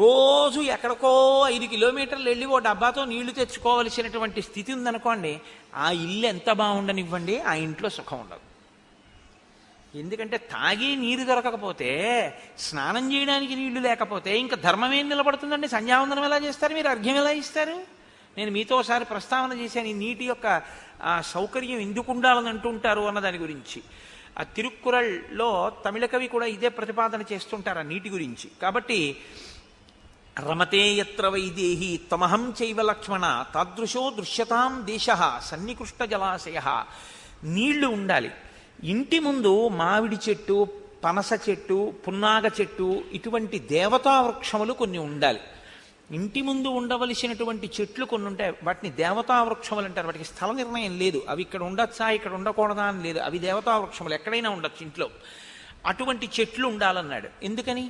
రోజు ఎక్కడికో 5 కిలోమీటర్లు వెళ్ళి ఓ డబ్బాతో నీళ్లు తెచ్చుకోవలసినటువంటి స్థితి ఉందనుకోండి, ఆ ఇల్లు ఎంత బాగుండనివ్వండి, ఆ ఇంట్లో సుఖం ఉండదు. ఎందుకంటే తాగి నీరు దొరకకపోతే, స్నానం చేయడానికి నీళ్లు లేకపోతే ఇంకా ధర్మం ఏం నిలబడుతుందండి? సంధ్యావందనం ఎలా చేస్తారు మీరు? అర్ఘ్యం ఎలా ఇస్తారు? నేను మీతో ఒకసారి ప్రస్తావన చేశాను, ఈ నీటి యొక్క సౌకర్యం ఎందుకు ఉండాలని అంటుంటారు అన్న దాని గురించి. ఆ తిరుక్కురళ్ళలో తమిళ కవి కూడా ఇదే ప్రతిపాదన చేస్తుంటారు ఆ నీటి గురించి. కాబట్టి రమతే యత్ర వైదేహి తమహం చైవ లక్ష్మణ తాదృశో దృశ్యతాం దేశ సన్నికృష్ట జలాశయ. నీళ్లు ఉండాలి. ఇంటి ముందు మామిడి చెట్టు, పనస చెట్టు, పున్నాగ చెట్టు, ఇటువంటి దేవతా వృక్షములు కొన్ని ఉండాలి. ఇంటి ముందు ఉండవలసినటువంటి చెట్లు కొన్ని ఉంటాయి, వాటిని దేవతా వృక్షములు అంటారు. వాటికి స్థల నిర్ణయం లేదు, అవి ఇక్కడ ఉండొచ్చా ఇక్కడ ఉండకూడదా అని లేదు, అవి దేవతా వృక్షములు, ఎక్కడైనా ఉండొచ్చు ఇంట్లో. అటువంటి చెట్లు ఉండాలన్నాడు. ఎందుకని?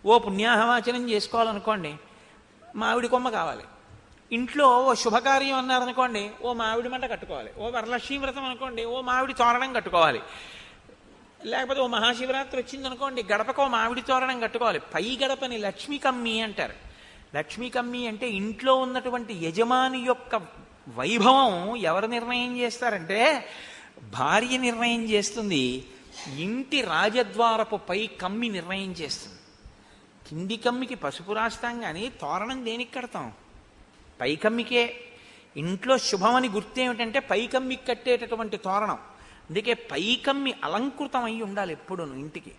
ఓ పుణ్యాహవాచనం చేసుకోవాలనుకోండి, మామిడి కొమ్మ కావాలి. ఇంట్లో ఓ శుభకార్యం అన్నారనుకోండి, ఓ మామిడి మంట కట్టుకోవాలి. ఓ వరలక్ష్మీ వ్రతం అనుకోండి, ఓ మామిడి తోరణం కట్టుకోవాలి. లేకపోతే ఓ మహాశివరాత్రి వచ్చిందనుకోండి, గడపకో మామిడి తోరణం కట్టుకోవాలి. పై గడపని లక్ష్మీ కమ్మి అంటారు. లక్ష్మీ కమ్మి అంటే ఇంట్లో ఉన్నటువంటి యజమాని యొక్క వైభవం ఎవరు నిర్ణయం చేస్తారంటే భార్య నిర్ణయం చేస్తుంది. ఇంటి రాజద్వారపు పై కమ్మి నిర్ణయం చేస్తుంది. కింది కమ్మికి పసుపు రాస్తాం కానీ తోరణం దేనికి కడతాం? పై కమ్మికే. ఇంట్లో శుభమని గుర్తేమిటంటే పై కమ్మికి కట్టేటటువంటి తోరణం. అందుకే పై కమ్మి అలంకృతం అయి ఉండాలి ఎప్పుడు ఇంటికి.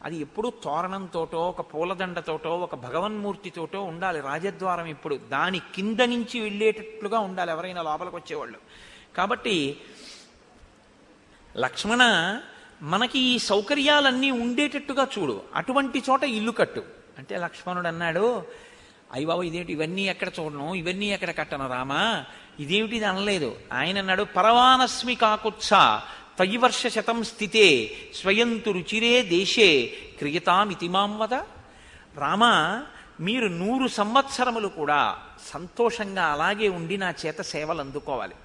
అది ఎప్పుడు తోరణంతోటో, ఒక పూలదండతోటో, ఒక భగవన్మూర్తితోటో ఉండాలి. రాజద్వారం ఇప్పుడు దాని కింద నుంచి వెళ్ళేటట్లుగా ఉండాలి ఎవరైనా లోపలికి వచ్చేవాళ్ళు. కాబట్టి లక్ష్మణ మనకి ఈ సౌకర్యాలన్నీ ఉండేటట్టుగా చూడు, అటువంటి చోట ఇల్లు కట్టు అంటే లక్ష్మణుడు అన్నాడు, అయ్య బాబు ఇదేమిటి, ఇవన్నీ ఎక్కడ చూడను, ఇవన్నీ ఎక్కడ కట్టను రామా, ఇదేమిటి ఇది అనలేదు. ఆయన అన్నాడు, పరవానస్మి కాకుత్స తయివర్ష శతం స్థితే స్వయంతు రుచిరే దేశే క్రియతామితి మాం వద. రామా, మీరు 100 సంవత్సరములు కూడా సంతోషంగా అలాగే ఉండి నా చేత సేవలు అందుకోవాలి.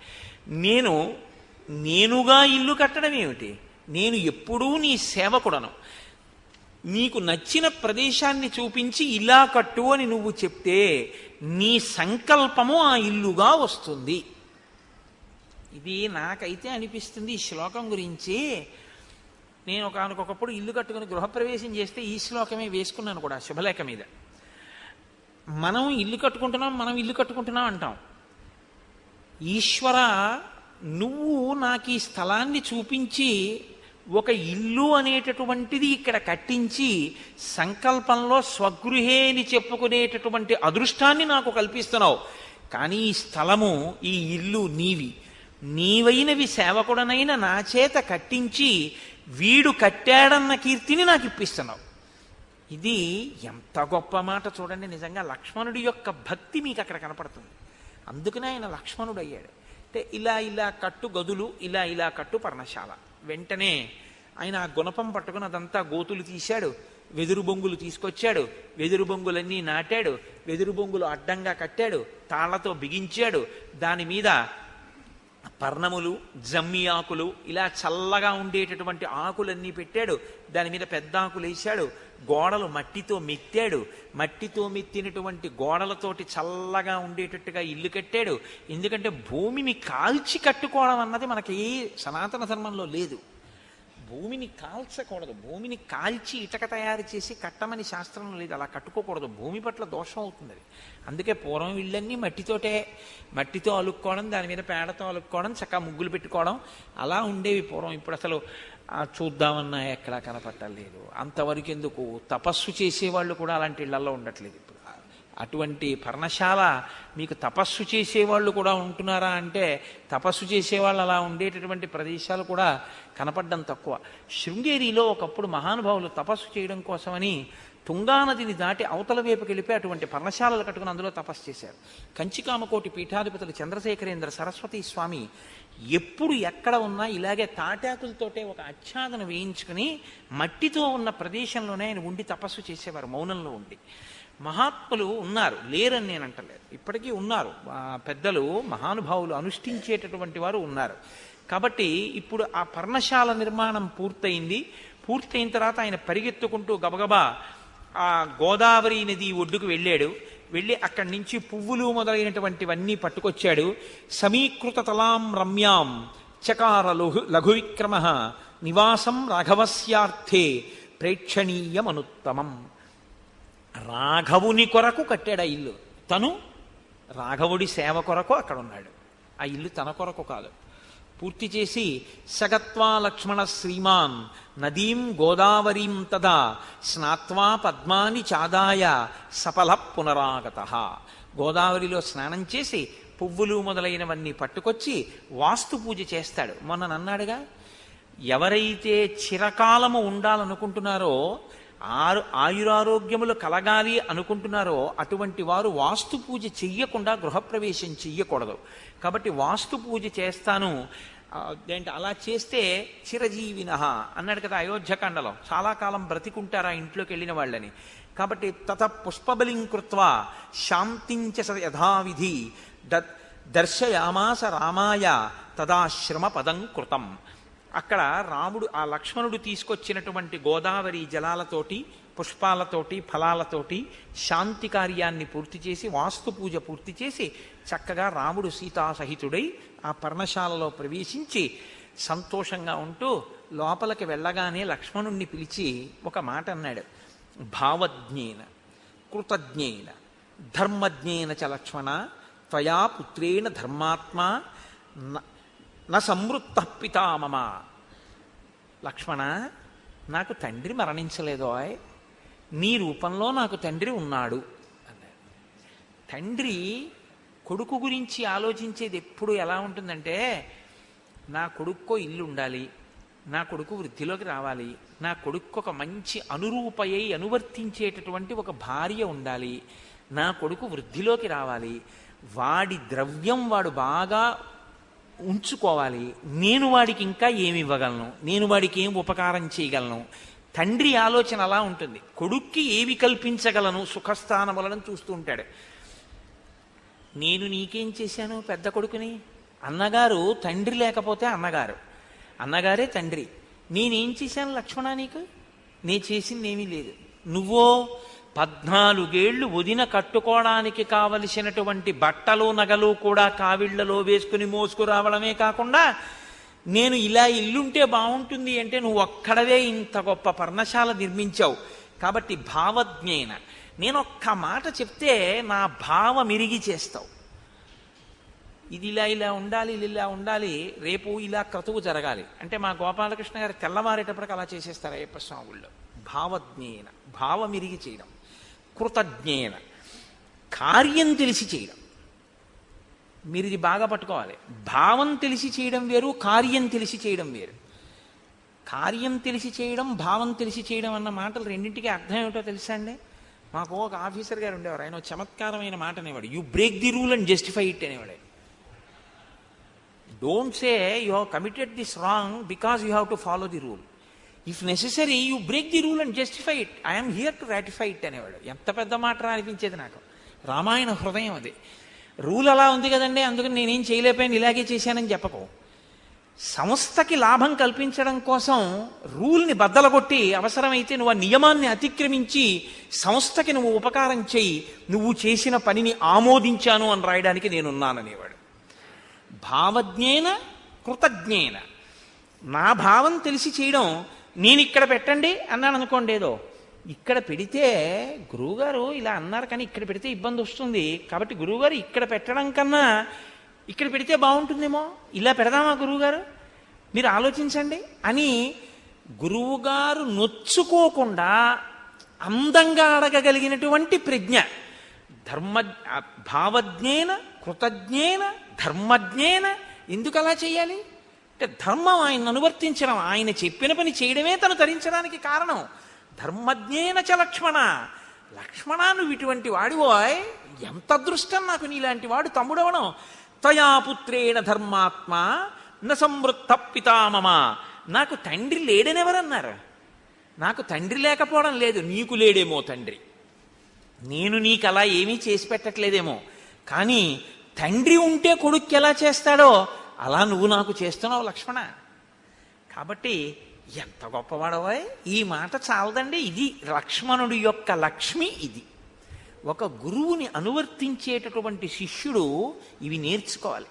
నేనుగా ఇల్లు కట్టడం ఏమిటి? నేను ఎప్పుడూ నీ సేవకుడను. నీకు నచ్చిన ప్రదేశాన్ని చూపించి ఇలా కట్టు అని నువ్వు చెప్తే నీ సంకల్పము ఆ ఇల్లుగా వస్తుంది. ఇది నాకైతే అనిపిస్తుంది ఈ శ్లోకం గురించి. నేను ఒకనకొకప్పుడు ఇల్లు కట్టుకుని గృహప్రవేశం చేస్తే ఈ శ్లోకమే వేసుకున్నాను కూడా శుభలేఖ మీద. మనం ఇల్లు కట్టుకుంటున్నాం అంటాం. ఈశ్వర, నువ్వు నాకు ఈ స్థలాన్ని చూపించి ఒక ఇల్లు అనేటటువంటిది ఇక్కడ కట్టించి సంకల్పంలో స్వగృహే అని చెప్పుకునేటటువంటి అదృష్టాన్ని నాకు కల్పిస్తున్నావు. కానీ ఈ స్థలము, ఈ ఇల్లు నీవైనవి సేవకుడనైన నా చేత కట్టించి వీడు కట్టాడన్న కీర్తిని నాకు ఇప్పిస్తున్నావు. ఇది ఎంత గొప్ప మాట చూడండి. నిజంగా లక్ష్మణుడి యొక్క భక్తి మీకు అక్కడ కనపడుతుంది. అందుకనే ఆయన లక్ష్మణుడు అయ్యాడు. అంటే ఇలా కట్టు గదులు, ఇలా కట్టు పర్ణశాల. వెంటనే ఆయన ఆ గుణపం పట్టుకుని అదంతా గోతులు తీశాడు, వెదురు బొంగులు తీసుకొచ్చాడు, వెదురు బొంగులన్నీ నాటాడు, వెదురు బొంగులు అడ్డంగా కట్టాడు, తాళ్లతో బిగించాడు, దాని మీద పర్ణములు, జమ్మి ఆకులు, ఇలా చల్లగా ఉండేటటువంటి ఆకులన్నీ పెట్టాడు, దాని మీద పెద్ద ఆకులు వేశాడు, గోడలు మట్టితో మెత్తాడు, మట్టితో మెత్తినటువంటి గోడలతోటి చల్లగా ఉండేటట్టుగా ఇల్లు కట్టాడు. ఎందుకంటే భూమిని కాల్చి కట్టుకోవడం అన్నది మనకి సనాతన ధర్మంలో లేదు. భూమిని కాల్చకూడదు. భూమిని కాల్చి ఇటక తయారు చేసి కట్టమని శాస్త్రం లేదు. అలా కట్టుకోకూడదు. భూమి పట్ల దోషం అవుతుంది అది. అందుకే పూర్వం ఇళ్ళన్నీ మట్టితో అలుక్కోవడం, దాని మీద పేడతో అలుక్కోవడం, చక్కగా ముగ్గులు పెట్టుకోవడం అలా ఉండేవి పూర్వం. ఇప్పుడు అసలు చూద్దామన్నా ఎక్కడా కనపట్టలేదు. అంతవరకు ఎందుకు, తపస్సు చేసేవాళ్ళు కూడా అలాంటి ఇళ్లలో ఉండట్లేదు ఇప్పుడు. అటువంటి పర్ణశాల మీకు తపస్సు చేసేవాళ్ళు కూడా ఉంటున్నారా అంటే తపస్సు చేసేవాళ్ళు అలా ఉండేటటువంటి ప్రదేశాలు కూడా కనపడడం తక్కువ. శృంగేరిలో ఒకప్పుడు మహానుభావులు తపస్సు చేయడం కోసమని తుంగానదిని దాటి అవతల వైపుకి వెళ్ళిపోయి అటువంటి పర్ణశాలలు కట్టుకుని అందులో తపస్సు చేశారు. కంచికామకోటి పీఠాధిపతులు చంద్రశేఖరేంద్ర సరస్వతి స్వామి ఎప్పుడు ఎక్కడ ఉన్నా ఇలాగే తాటాకులతోటే ఒక ఆచ్ఛాదన వేయించుకుని మట్టితో ఉన్న ప్రదేశంలోనే ఆయన ఉండి తపస్సు చేసేవారు, మౌనంలో ఉండి. మహాత్ములు ఉన్నారు, లేరని నేను అంటలేదు, ఇప్పటికీ ఉన్నారు. పెద్దలు మహానుభావులు అనుష్ఠించేటటువంటి వారు ఉన్నారు. కాబట్టి ఇప్పుడు ఆ పర్ణశాల నిర్మాణం పూర్తయింది. పూర్తయిన తర్వాత ఆయన పరిగెత్తుకుంటూ గబగబా ఆ గోదావరి నది ఒడ్డుకు వెళ్ళాడు. వెళ్ళి అక్కడి నుంచి పువ్వులు మొదలైనటువంటివన్నీ పట్టుకొచ్చాడు. సమీకృత తలాం రమ్యాం చకార లఘు విక్రమ నివాసం రాఘవస్యార్థే ప్రేక్షణీయమనుత్తమం. రాఘవుని కొరకు కట్టాడు ఆ ఇల్లు. తను రాఘవుడి సేవ కొరకు అక్కడ ఉన్నాడు. ఆ ఇల్లు తన కొరకు కాదు. పూర్తి చేసి సగత్వా లక్ష్మణ శ్రీమాన్ నదీం గోదావరీం తదా స్నాత్వా పద్మాని చాదాయ సఫల పునరాగత. గోదావరిలో స్నానం చేసి పువ్వులు మొదలైనవన్నీ పట్టుకొచ్చి వాస్తు పూజ చేస్తాడు. మొన్న అన్నాడుగా, ఎవరైతే చిరకాలము ఉండాలనుకుంటున్నారో, ఆయురారోగ్యములు కలగాలి అనుకుంటున్నారో అటువంటి వారు వాస్తు పూజ చెయ్యకుండా గృహప్రవేశం చెయ్యకూడదు. కాబట్టి వాస్తు పూజ చేస్తాను ఏంటి, అలా చేస్తే చిరజీవిన అన్నాడు కదా అయోధ్యకాండలో. చాలా కాలం బ్రతికుంటారా ఇంట్లోకి వెళ్ళిన వాళ్ళని. కాబట్టి తత పుష్పబలిం కృత్వా శాంతించ యథావిధి దర్శయామాస రామాయ తదాశ్రమ పదం కృతం. అక్కడ రాముడు ఆ లక్ష్మణుడు తీసుకొచ్చినటువంటి గోదావరి జలాలతోటి, పుష్పాలతోటి, ఫలాలతోటి శాంతి కార్యాన్ని పూర్తి చేసి, వాస్తు పూజ పూర్తి చేసి చక్కగా రాముడు సీతాసహితుడై ఆ పర్ణశాలలో ప్రవేశించి సంతోషంగా ఉంటూ లోపలికి వెళ్ళగానే లక్ష్మణుణ్ణి పిలిచి ఒక మాట అన్నాడు. భావజ్ఞేన కృతజ్ఞేన ధర్మజ్ఞేన చ లక్ష్మణ త్వయా పుత్రేణ ధర్మాత్మా నా సంవృత్త పితామమ. లక్ష్మణ, నాకు తండ్రి మరణించలేదో, నీ రూపంలో నాకు తండ్రి ఉన్నాడు అన్నాడు. తండ్రి కొడుకు గురించి ఆలోచించేది ఎప్పుడు ఎలా ఉంటుందంటే, నా కొడుక్కో ఇల్లు ఉండాలి, నా కొడుకు వృద్ధిలోకి రావాలి, నా కొడుకు ఒక మంచి అనురూపయ్యి అనువర్తించేటటువంటి ఒక భార్య ఉండాలి, నా కొడుకు వృద్ధిలోకి రావాలి, వాడి ద్రవ్యం వాడు బాగా ఉంచుకోవాలి, నేను వాడికి ఇంకా ఏమి ఇవ్వగలను, నేను వాడికి ఏం ఉపకారం చేయగలను. తండ్రి ఆలోచన అలా ఉంటుంది. కొడుక్కి ఏవి కల్పించగలను సుఖస్థానములను చూస్తూ ఉంటాడు. నేను నీకేం చేశాను పెద్ద కొడుకుని? అన్నగారు తండ్రి లేకపోతే అన్నగారు, అన్నగారే తండ్రి. నేనేం చేశాను లక్ష్మణ నీకు? నే చేసింది ఏమీ లేదు. నువ్వో 14 ఏళ్ళు వదిన కట్టుకోవడానికి కావలసినటువంటి బట్టలు నగలు కూడా కావిళ్లలో వేసుకుని మోసుకురావడమే కాకుండా, నేను ఇలా ఇల్లుంటే బాగుంటుంది అంటే నువ్వు ఒక్కడవే ఇంత గొప్ప పర్ణశాల నిర్మించావు. కాబట్టి భావజ్ఞేన, నేను ఒక్క మాట చెప్తే నా భావం ఇరిగి చేస్తావు. ఇది ఇలా ఇలా ఉండాలి, ఇలా ఉండాలి, రేపు ఇలా క్రతువు జరగాలి అంటే మా గోపాలకృష్ణ గారు తెల్లవారేటప్పటికి అలా చేసేస్తారు అయ్యప్ప స్వాముల్లో. భావజ్ఞేన, భావం ఇరిగి చేయడం. కృతజ్ఞేన, కార్యం తెలిసి చేయడం. మీరు ఇది బాగా పట్టుకోవాలి. భావం తెలిసి చేయడం వేరు, కార్యం తెలిసి చేయడం వేరు. కార్యం తెలిసి చేయడం, భావం తెలిసి చేయడం అన్న మాటలు రెండింటికి అర్థం ఏమిటో తెలుసా అండి? మాకు ఒక ఆఫీసర్ గారు ఉండేవారు, ఆయన చమత్కారమైన మాట అనేవాడు. You break the rule and justify it అనేవాడు. Don't say you have committed this wrong because you have to follow the rule. If necessary you break the rule and justify it, I'm here to ratify it అనేవాడు. ఎంత పెద్ద మాట అనిపించేది నాకు. రామాయణ హృదయం అది. Rule అలా ఉంది కదండి, అందుకని నేనేం చేయలేకపోయాను, ఇలాగే చేశానని చెప్పకు. సంస్థకి లాభం కల్పించడం కోసం రూల్ని బద్దలగొట్టి అవసరమైతే నువ్వు ఆ నియమాన్ని అతిక్రమించి సంస్థకి నువ్వు ఉపకారం చేయి, నువ్వు చేసిన పనిని ఆమోదించాను అని రాయడానికి నేనున్నాననేవాడు. భావజ్ఞేన కృతజ్ఞేన, నా భావం తెలిసి చేయడం. నేను ఇక్కడ పెట్టండి అన్నాను అనుకోండి, ఏదో ఇక్కడ పెడితే గురువుగారు ఇలా అన్నారు కానీ ఇక్కడ పెడితే ఇబ్బంది వస్తుంది, కాబట్టి గురువుగారు ఇక్కడ పెట్టడం కన్నా ఇక్కడ పెడితే బాగుంటుందేమో, ఇలా పెడదామా గురువుగారు, మీరు ఆలోచించండి అని గురువుగారు నొచ్చుకోకుండా అందంగా అడగగలిగినటువంటి ప్రజ్ఞ. భావజ్ఞేన కృతజ్ఞేన ధర్మజ్ఞేన. ఎందుకు అలా చేయాలి అంటే ధర్మం ఆయన అనువర్తించడం, ఆయన చెప్పిన పని చేయడమే తను తరించడానికి కారణం. ధర్మజ్ఞేన చ లక్ష్మణ. లక్ష్మణ నువ్వు ఇటువంటి వాడివోయ్, ఎంత అదృష్టం నాకు నీలాంటి వాడు తమ్ముడవడం. తయా పుత్రేణ ధర్మాత్మ న సంవృత్త పితామమ. నాకు తండ్రి లేడనెవరన్నారు? నాకు తండ్రి లేకపోవడం లేదు, నీకు లేడేమో తండ్రి. నేను నీకు అలా ఏమీ చేసి పెట్టట్లేదేమో, కానీ తండ్రి ఉంటే కొడుక్కి ఎలా చేస్తాడో అలా నువ్వు నాకు చేస్తున్నావు లక్ష్మణ. కాబట్టి ఎంత గొప్పవాడవో. ఈ మాట చాలదండి, ఇది లక్ష్మణుడి యొక్క లక్ష్మి. ఇది ఒక గురువుని అనువర్తించేటటువంటి శిష్యుడు ఇవి నేర్చుకోవాలి.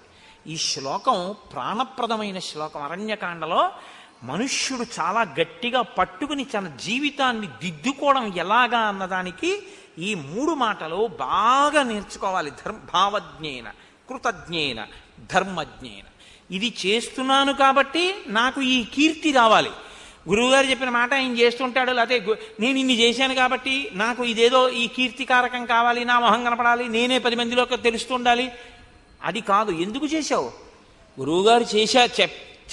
ఈ శ్లోకం ప్రాణప్రదమైన శ్లోకం. అరణ్యకాండలో మనుష్యుడు చాలా గట్టిగా పట్టుకుని తన జీవితాన్ని దిద్దుకోవడం ఎలాగా అన్నదానికి ఈ 3 మాటలు బాగా నేర్చుకోవాలి. భావజ్ఞేన కృతజ్ఞేన ధర్మజ్ఞేన. ఇది చేస్తున్నాను కాబట్టి నాకు ఈ కీర్తి రావాలి. గురువుగారు చెప్పిన మాట ఆయన చేస్తుంటాడు, లేకపోతే నేను ఇన్ని చేశాను కాబట్టి నాకు ఇదేదో ఈ కీర్తికారకం కావాలి, నా మొహం కనపడాలి, నేనే 10 మందిలోకి తెలుస్తుండాలి. అది కాదు. ఎందుకు చేశావు? గురువుగారు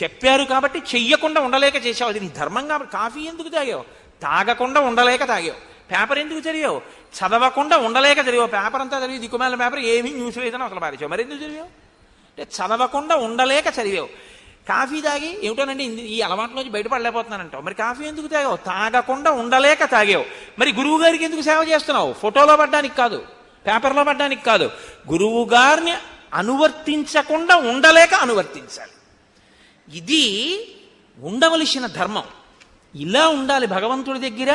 చెప్పారు కాబట్టి చెయ్యకుండా ఉండలేక చేశావు, అది నీ ధర్మం కాబట్టి. కాఫీ ఎందుకు తాగావు? తాగకుండా ఉండలేక తాగావు. పేపర్ ఎందుకు చదివావు? చదవకుండా ఉండలేక చదివావు. పేపర్ అంతా చదివి దిక్కుమాలిన పేపర్ ఏమీ న్యూస్ లేదని అసలు పారేసావు. మరి ఎందుకు చదివావు? అంటే చదవకుండా ఉండలేక చదివావు. కాఫీ తాగి ఏమిటోనండి ఈ అలవాట్లోంచి బయటపడలేకపోతున్నానంటావు. మరి కాఫీ ఎందుకు తాగావు? తాగకుండా ఉండలేక తాగావు. మరి గురువు గారికి ఎందుకు సేవ చేస్తున్నావు? ఫోటోలో పడ్డానికి కాదు, పేపర్లో పడ్డానికి కాదు. గురువు గారిని అనువర్తించకుండా ఉండలేక అనువర్తించాలి. ఇది ఉండవలసిన ధర్మం. ఇలా ఉండాలి భగవంతుడి దగ్గర,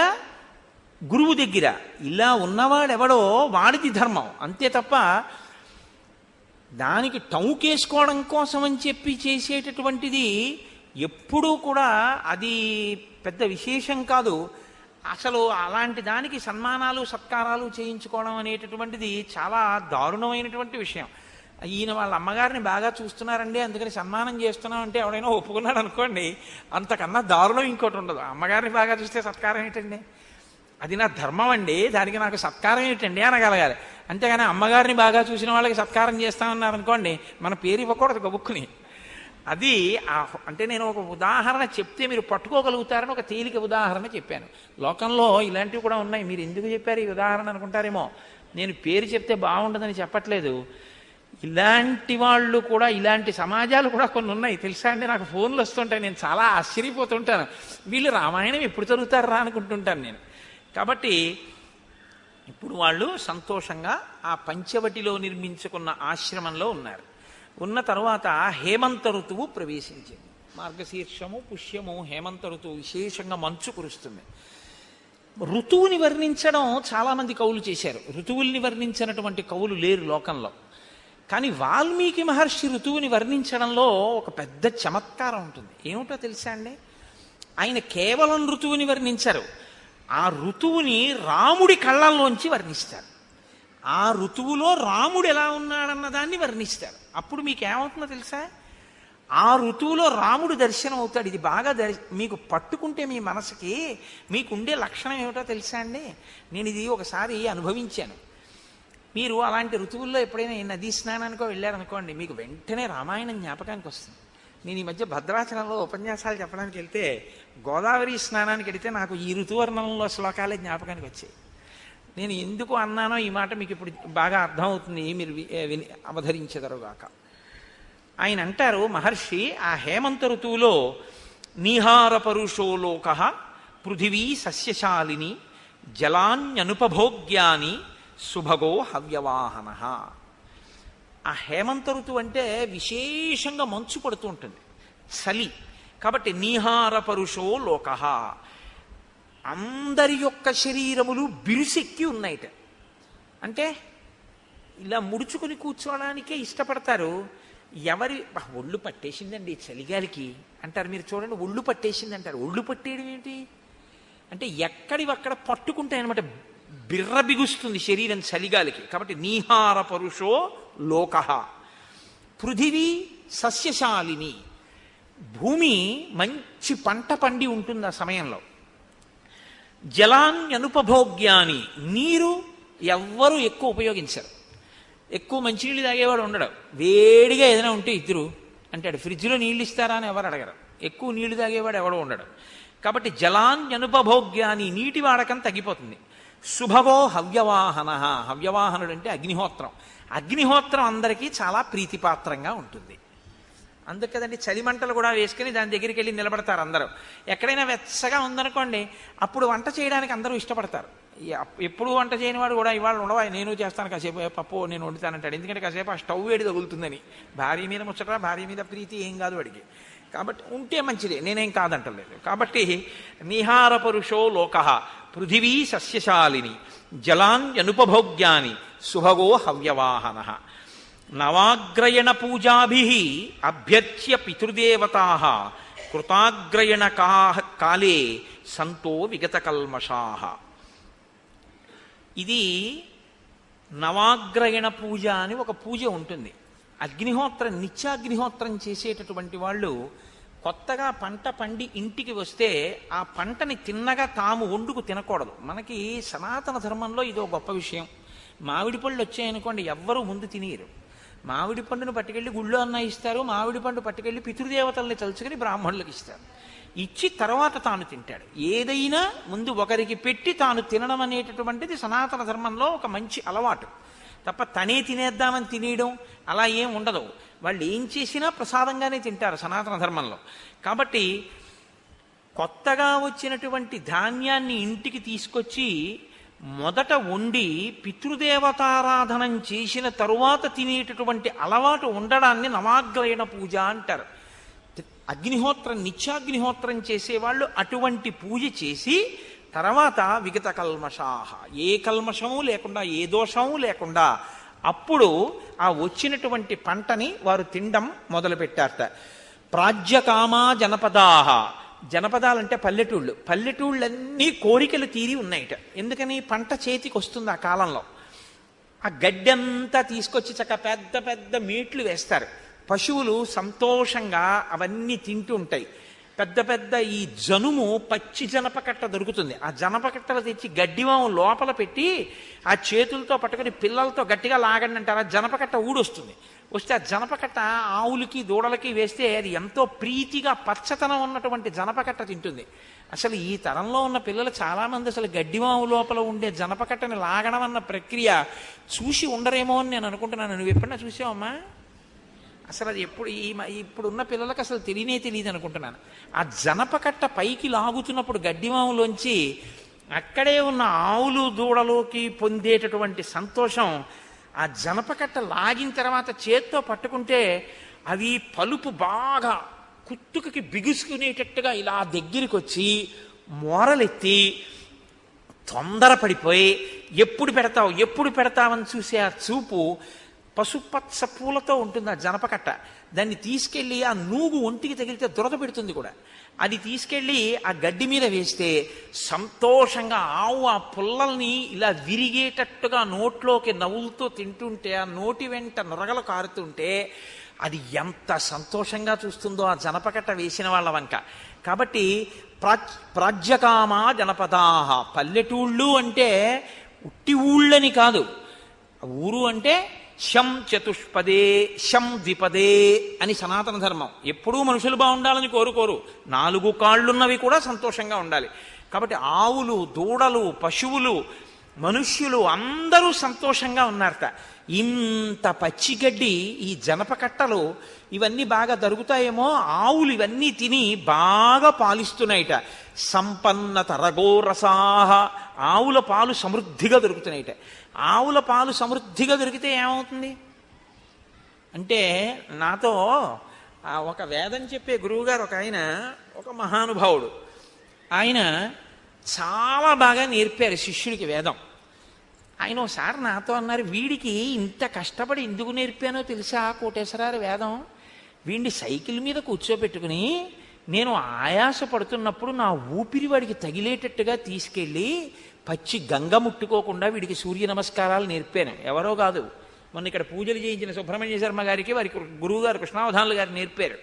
గురువు దగ్గర. ఇలా ఉన్నవాడెవడో వాడిది ధర్మం, అంతే తప్ప దానికి టౌకేసుకోవడం కోసం అని చెప్పి చేసేటటువంటిది ఎప్పుడూ కూడా అది పెద్ద విశేషం కాదు. అసలు అలాంటి దానికి సన్మానాలు సత్కారాలు చేయించుకోవడం అనేటటువంటిది చాలా దారుణమైనటువంటి విషయం. ఈయన వాళ్ళ అమ్మగారిని బాగా చూస్తున్నారండి అందుకని సన్మానం చేస్తున్నాం అంటే ఎవడైనా ఒప్పుకున్నాడు అనుకోండి, అంతకన్నా దారుణం ఇంకోటి ఉండదు. అమ్మగారిని బాగా చూస్తే సత్కారం ఏంటండి? అది నా ధర్మం అండి, దానికి నాకు సత్కారం ఏంటండి అనగలగాలి. అంతేగాని అమ్మగారిని బాగా చూసిన వాళ్ళకి సత్కారం చేస్తామన్నారు అనుకోండి, మన పేరు ఇవ్వకూడదు గబుక్కుని. అది అంటే నేను ఒక ఉదాహరణ చెప్తే మీరు పట్టుకోగలుగుతారని ఒక తేలిక ఉదాహరణ చెప్పాను. లోకంలో ఇలాంటివి కూడా ఉన్నాయి. మీరు ఎందుకు చెప్పారు ఈ ఉదాహరణ అనుకుంటారేమో. నేను పేరు చెప్తే బాగుండదని చెప్పట్లేదు. ఇలాంటి వాళ్ళు కూడా, ఇలాంటి సమాజాలు కూడా కొన్ని ఉన్నాయి తెలుసా అండి. నాకు ఫోన్లు వస్తుంటాయి, నేను చాలా ఆశ్చర్యపోతుంటాను. వీళ్ళు రామాయణం ఎప్పుడు చదువుతారా అనుకుంటుంటాను నేను. కాబట్టి ఇప్పుడు వాళ్ళు సంతోషంగా ఆ పంచవటిలో నిర్మించుకున్న ఆశ్రమంలో ఉన్నారు. ఉన్న తర్వాత హేమంత ఋతువు ప్రవేశించింది. మార్గశీర్షము పుష్యము హేమంత ఋతువు, విశేషంగా మంచు కురుస్తుంది. ఋతువుని వర్ణించడం చాలామంది కవులు చేశారు. ఋతువుల్ని వర్ణించినటువంటి కవులు లేరు లోకంలో. కానీ వాల్మీకి మహర్షి ఋతువుని వర్ణించడంలో ఒక పెద్ద చమత్కారం ఉంటుంది. ఏమిటో తెలుసా అండి? ఆయన కేవలం ఋతువుని వర్ణించారు, ఆ ఋతువుని రాముడి కళ్ళల్లోంచి వర్ణిస్తారు. ఆ ఋతువులో రాముడు ఎలా ఉన్నాడన్న దాన్ని వర్ణిస్తారు. అప్పుడు మీకు ఏమవుతుందో తెలుసా? ఆ ఋతువులో రాముడు దర్శనం అవుతాడు. ఇది బాగా మీకు పట్టుకుంటే మీ మనసుకి మీకుండే లక్షణం ఏమిటో తెలుసా అండి? నేను ఇది ఒకసారి అనుభవించాను. మీరు అలాంటి ఋతువుల్లో ఎప్పుడైనా నదీ స్నానానికో వెళ్ళారనుకోండి, మీకు వెంటనే రామాయణం జ్ఞాపకానికి వస్తుంది. నేను ఈ మధ్య భద్రాచలంలో ఉపన్యాసాలు చెప్పడానికి వెళ్తే గోదావరి స్నానానికి వెళితే నాకు ఈ ఋతువర్ణంలో శ్లోకాలే జ్ఞాపకానికి వచ్చాయి. నేను ఎందుకు అన్నానో ఈ మాట మీకు ఇప్పుడు బాగా అర్థమవుతుంది, మీరు అవధరించెదరుగాక. ఆయన అంటారు మహర్షి, ఆ హేమంత ఋతువులో నీహార పరుషో లోక పృథివీ సస్యశాలిని జలాన్యనుపభోగ్యాని సుభగో హవ్యవాహన. ఆ హేమంత ఋతువు అంటే విశేషంగా మంచు పడుతూ ఉంటుంది, చలి. కాబట్టి నీహార పరుషో లోక, అందరి యొక్క శరీరములు బిరుసెక్కి ఉన్నాయిట. అంటే ఇలా ముడుచుకుని కూర్చోవడానికే ఇష్టపడతారు, ఒళ్ళు పట్టేసిందండి చలిగాలికి అంటారు. మీరు చూడండి, ఒళ్ళు పట్టేసింది అంటారు. ఒళ్ళు పట్టేయడం ఏంటి అంటే ఎక్కడివక్కడ పట్టుకుంటాయనమాట, బిర్ర బిగుస్తుంది శరీరం చలిగాలికి. కాబట్టి నీహార పరుషో లోక. పృథివీ సస్యశాలిని, భూమి మంచి పంట పండి ఉంటుంది ఆ సమయంలో. జలాన్యనుపభోగ్యాని, నీరు ఎవ్వరూ ఎక్కువ ఉపయోగించరు. ఎక్కువ మంచినీళ్ళు తాగేవాడు ఉండడు. వేడిగా ఏదైనా ఉంటే ఇద్దరు అంటాడు, ఫ్రిడ్జ్లో నీళ్ళు ఇస్తారా అని ఎవరు అడగరు. ఎక్కువ నీళ్లు తాగేవాడు ఎవడో ఉండడు. కాబట్టి జలాన్యనుపభోగ్యాని, నీటి వాడకం తగ్గిపోతుంది. శుభగో హవ్యవాహన, హవ్యవాహనుడు అంటే అగ్నిహోత్రం. అగ్నిహోత్రం అందరికీ చాలా ప్రీతిపాత్రంగా ఉంటుంది. అందుకు కదండి చలిమంటలు కూడా వేసుకుని దాని దగ్గరికి వెళ్ళి నిలబడతారు అందరూ. ఎక్కడైనా వెచ్చగా ఉందనుకోండి, అప్పుడు వంట చేయడానికి అందరూ ఇష్టపడతారు. ఎప్పుడు వంట చేయని వాడు కూడా ఇవాళ ఉండవా నేను చేస్తాను కాసేపు పప్పు నేను వండుతానంటాడు. ఎందుకంటే కాసేపు ఆ స్టవ్ వేడి తగులుతుందని. భార్య మీద ముచ్చట, భార్య మీద ప్రీతి ఏం కాదు వాడికి. కాబట్టి ఉంటే మంచిదే, నేనేం కాదంటలేదు. కాబట్టి నిహార పురుషో లోక, పృథివీ సస్యశాలిని, జలాన్యనుపభోగ్యాని, సుభగో హవ్యవాహన. నవాగ్రయణ పూజాభి అభ్యర్చ్య పితృదేవతా కృతాగ్రయణ కాలే సంతో విగతకల్మషా. ఇది నవాగ్రయణ పూజ అని ఒక పూజ ఉంటుంది. అగ్నిహోత్రం, నిత్యాగ్నిహోత్రం చేసేటటువంటి వాళ్ళు కొత్తగా పంట పండి ఇంటికి వస్తే ఆ పంటని తిన్నగా తాము వండుకు తినకూడదు. మనకి సనాతన ధర్మంలో ఇదో గొప్ప విషయం. మామిడి పళ్ళు వచ్చాయనుకోండి, ఎవ్వరూ ముందు తినేయరు. మామిడి పండును పట్టుకెళ్ళి గుళ్ళో అన్న ఇస్తారు, మామిడి పండు పట్టుకెళ్ళి పితృదేవతల్ని తలుచుకుని బ్రాహ్మణులకు ఇస్తారు. ఇచ్చి తర్వాత తాను తింటాడు. ఏదైనా ముందు ఒకరికి పెట్టి తాను తినడం అనేటటువంటిది సనాతన ధర్మంలో ఒక మంచి అలవాటు. తప్ప తనే తినేద్దామని తినేయడం అలా ఏం ఉండదు. వాళ్ళు ఏం చేసినా ప్రసాదంగానే తింటారు సనాతన ధర్మంలో. కాబట్టి కొత్తగా వచ్చినటువంటి ధాన్యాన్ని ఇంటికి తీసుకొచ్చి మొదట వండి పితృదేవతారాధనం చేసిన తరువాత తినేటటువంటి అలవాటు ఉండడాన్ని నవాగ్రయణ పూజ అంటారు. అగ్నిహోత్రం, నిత్యాగ్నిహోత్రం చేసేవాళ్ళు అటువంటి పూజ చేసి తర్వాత విగత కల్మషాహ, ఏ కల్మషము లేకుండా, ఏ దోషము లేకుండా అప్పుడు ఆ వచ్చినటువంటి పంటని వారు తినడం మొదలుపెట్టారట. ప్రాజ్యకామా జనపదాహ, జనపదాలంటే పల్లెటూళ్ళు. పల్లెటూళ్ళన్నీ కోరికలు తీరి ఉన్నాయిట. ఎందుకని? పంట చేతికి వస్తుంది ఆ కాలంలో. ఆ గడ్డంతా తీసుకొచ్చి చక్క పెద్ద పెద్ద మీట్లు వేస్తారు. పశువులు సంతోషంగా అవన్నీ తింటూ ఉంటాయి. పెద్ద పెద్ద ఈ జనుము, పచ్చి జనపకట్ట దొరుకుతుంది. ఆ జనపకట్టలు తెచ్చి గడ్డివాము లోపల పెట్టి ఆ చేతులతో పట్టుకొని పిల్లలతో గట్టిగా లాగండి అంటారు. ఆ జనపకట్ట ఊడొస్తుంది. వస్తే ఆ జనపకట్ట ఆవులకి దూడలకి వేస్తే అది ఎంతో ప్రీతిగా పచ్చతనం ఉన్నటువంటి జనపకట్ట తింటుంది. అసలు ఈ తరంలో ఉన్న పిల్లలు చాలామంది అసలు గడ్డివాము లోపల ఉండే జనపకట్టని లాగడం అన్న ప్రక్రియ చూసి ఉండరేమో అని నేను అనుకుంటున్నాను. నువ్వు ఎప్పుడన్నా చూసావమ్మా? అసలు అది ఇప్పుడున్న పిల్లలకు అసలు తెలియదు అనుకుంటున్నాను. ఆ జనపకట్ట పైకి లాగుతున్నప్పుడు గడ్డివాములోంచి అక్కడే ఉన్న ఆవులు దూడలోకి పొందేటటువంటి సంతోషం, ఆ జనపకట్ట లాగిన తర్వాత చేత్తో పట్టుకుంటే అవి పలుపు బాగా కుత్తుకి బిగుసుకునేటట్టుగా ఇలా దగ్గరికి వచ్చి మోరలెత్తి తొందరపడిపోయి ఎప్పుడు పెడతావని చూసే ఆ చూపు పసుపచ్చ పూలతో ఉంటుంది ఆ జనపకట్ట. దాన్ని తీసుకెళ్ళి ఆ నూగు ఒంటికి తగిలితే దురద పెడుతుంది కూడా. అది తీసుకెళ్ళి ఆ గడ్డి మీద వేస్తే సంతోషంగా ఆవు ఆ పుల్లల్ని ఇలా విరిగేటట్టుగా నోట్లోకి నవ్వులతో తింటుంటే, ఆ నోటి వెంట నొరగలు కారుతుంటే అది ఎంత సంతోషంగా చూస్తుందో ఆ జనపకట్ట వేసిన వాళ్ళ వంక. కాబట్టి ప్రాజ్యకామా జనపదాహ, పల్లెటూళ్ళు అంటే ఉట్టి ఊళ్ళని కాదు. ఊరు అంటే శం చతుష్పదే, శం ద్విపదే అని సనాతన ధర్మం. ఎప్పుడూ మనుషులు బాగుండాలని కోరుకోరు, 4 కాళ్ళున్నవి కూడా సంతోషంగా ఉండాలి. కాబట్టి ఆవులు, దూడలు, పశువులు, మనుష్యులు అందరూ సంతోషంగా ఉన్నారట. ఇంత పచ్చిగడ్డి ఈ జనపకట్టలు ఇవన్నీ బాగా దొరుకుతాయేమో, ఆవులు ఇవన్నీ తిని బాగా పాలిస్తున్నాయిట. సంపన్న తరగోరసాహ, ఆవుల పాలు సమృద్ధిగా దొరుకుతున్నాయిట. ఆవుల పాలు సమృద్ధిగా దొరికితే ఏమవుతుంది అంటే, నాతో ఒక వేదం చెప్పే గురువుగారు ఒక ఆయన, ఒక మహానుభావుడు, ఆయన చాలా బాగా నేర్పారు శిష్యుడికి వేదం. ఆయన ఒకసారి నాతో అన్నారు, వీడికి ఇంత కష్టపడి ఎందుకు నేర్పానో తెలుసా కోటేశ్వరారు వేదం, వీడిని సైకిల్ మీద కూర్చోబెట్టుకుని నేను ఆయాస పడుతున్నప్పుడు నా ఊపిరి వాడికి తగిలేటట్టుగా తీసుకెళ్ళి పచ్చి గంగ ముట్టుకోకుండా వీడికి సూర్య నమస్కారాలు నేర్పాను. ఎవరో కాదు, మొన్న ఇక్కడ పూజలు చేయించిన సుబ్రహ్మణ్య శర్మ గారికి వారికి గురువు గారు కృష్ణావధానులు గారు నేర్పారు.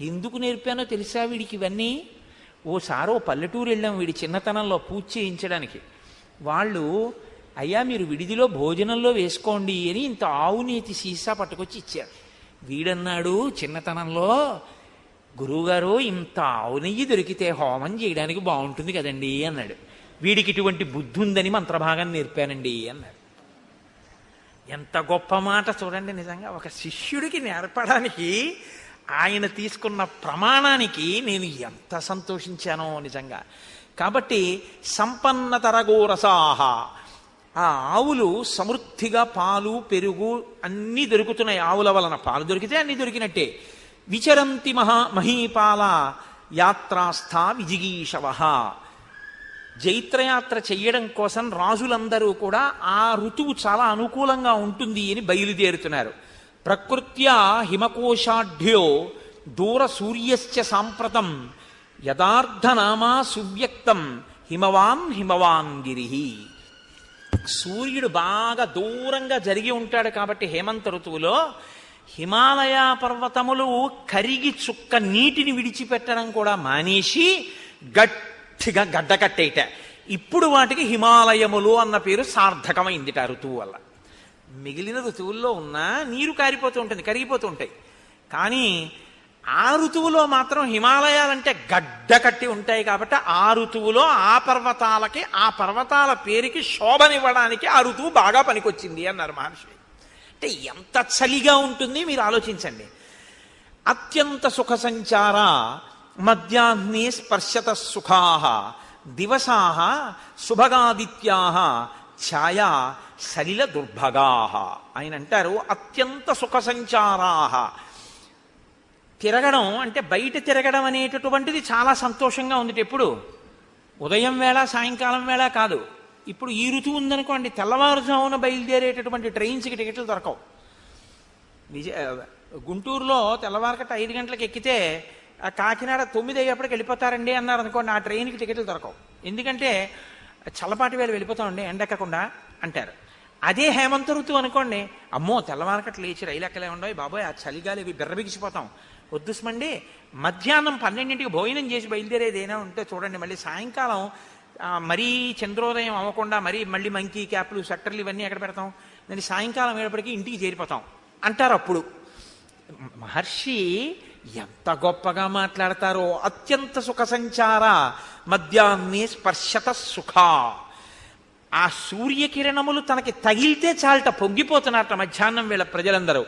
ఎందుకు నేర్పానో తెలుసా వీడికి ఇవన్నీ? ఓసారి ఓ పల్లెటూరు వెళ్ళాం వీడి చిన్నతనంలో పూజ చేయించడానికి. వాళ్ళు, అయ్యా మీరు విడిదిలో భోజనంలో వేసుకోండి అని ఇంత ఆవునేతి సీసా పట్టుకొచ్చి ఇచ్చారు. వీడన్నాడు చిన్నతనంలో, గురువుగారు ఇంత ఆవు నెయ్యి దొరికితే హోమం చేయడానికి బాగుంటుంది కదండి అన్నాడు. వీడికి ఇటువంటి బుద్ధి ఉందని మంత్రభాగం నేర్పానండి అన్నాడు. ఎంత గొప్ప మాట చూడండి. నిజంగా ఒక శిష్యుడికి నేర్పడానికి ఆయన తీసుకున్న ప్రమాణానికి నేను ఎంత సంతోషించానో నిజంగా. కాబట్టి సంపన్నతరగోరసాహ, ఆ ఆవులు సమృద్ధిగా పాలు పెరుగు అన్నీ దొరుకుతున్నాయి. ఆవుల వలన పాలు దొరికితే అన్నీ దొరికినట్టే. విచరంతి మహీపాల యాత్రాస్థా విజిగీషవ, జైత్రయాత్ర చెయ్యడం కోసం రాజులందరూ కూడా ఆ ఋతువు చాలా అనుకూలంగా ఉంటుంది అని బయలుదేరుతున్నారు. ప్రకృత్యా హిమకోశాఢ్యో దూర సూర్యశ్చ సాంప్రతం యథార్థనామా సువ్యక్తం హిమవాన్ హిమవాన్ గిరి. సూర్యుడు బాగా దూరంగా జరిగి ఉంటాడు కాబట్టి హేమంత ఋతువులో హిమాలయ పర్వతములు కరిగి చుక్క నీటిని విడిచిపెట్టడం కూడా మానేసి గట్టిగా గడ్డకట్టేట. ఇప్పుడు వాటికి హిమాలయములు అన్న పేరు సార్థకమైందిట ఆ ఋతువు వల్ల. మిగిలిన ఋతువుల్లో ఉన్నా నీరు కారిపోతూ ఉంటుంది, కరిగిపోతూ ఉంటాయి. కానీ ఆ ఋతువులో మాత్రం హిమాలయాలంటే గడ్డ కట్టి ఉంటాయి కాబట్టి ఆ ఋతువులో ఆ పర్వతాలకి, ఆ పర్వతాల పేరుకి శోభనివ్వడానికి ఆ ఋతువు బాగా పనికొచ్చింది అన్నారు మహర్షి. అంటే ఎంత చలిగా ఉంటుంది మీరు ఆలోచించండి. అత్యంత సుఖ సంచార మధ్యాహ్నే స్పర్శత సుఖా దివసా శుభగాదిత్యా ఛాయా సలిల దుర్భగా. ఆయన అంటారు అత్యంత సుఖ సంచారా. తిరగడం అంటే బయట తిరగడం అనేటటువంటిది చాలా సంతోషంగా ఉంది. ఎప్పుడు ఉదయం వేళ సాయంకాలం వేళ కాదు. ఇప్పుడు ఈ ఋతువు ఉందనుకోండి, తెల్లవారుజామున బయలుదేరేటటువంటి ట్రైన్స్కి టికెట్లు దొరకవు. గుంటూరులో తెల్లవారకట్ట 5 గంటలకు ఎక్కితే కాకినాడ 9 అయ్యేప్పటికి వెళ్ళిపోతారండి అన్నారు అనుకోండి, ఆ ట్రైన్కి టికెట్లు దొరకవు. ఎందుకంటే చల్లపాటి వేళ వెళ్ళిపోతామండి ఎండెక్కకుండా అంటారు. అదే హేమంత ఋతువు అనుకోండి, అమ్మో తెల్లవారకట్లు లేచి రైలు ఎక్కలే ఉండవు బాబోయ్, ఆ చలిగాలి ఇవి బిర్రబిగిసిపోతాం, వద్దుస్మండి. మధ్యాహ్నం 12ంటికి భోజనం చేసి బయలుదేరేది ఏదైనా ఉంటే చూడండి, మళ్ళీ సాయంకాలం మరీ చంద్రోదయం అవ్వకుండా మళ్ళీ మంకీ క్యాప్లు సెక్టర్లు ఇవన్నీ ఎక్కడ పెడతాం, దాన్ని సాయంకాలం అయ్యేప్పటికీ ఇంటికి చేరిపోతాం అంటారు. అప్పుడు మహర్షి ఎంత గొప్పగా మాట్లాడతారో. అత్యంత సుఖ సంచార మధ్యాహ్నే స్పర్శత సుఖ. ఆ సూర్యకిరణములు తనకి తగిలితే చాలట పొంగిపోతున్నట్ట మధ్యాహ్నం వేళ ప్రజలందరూ.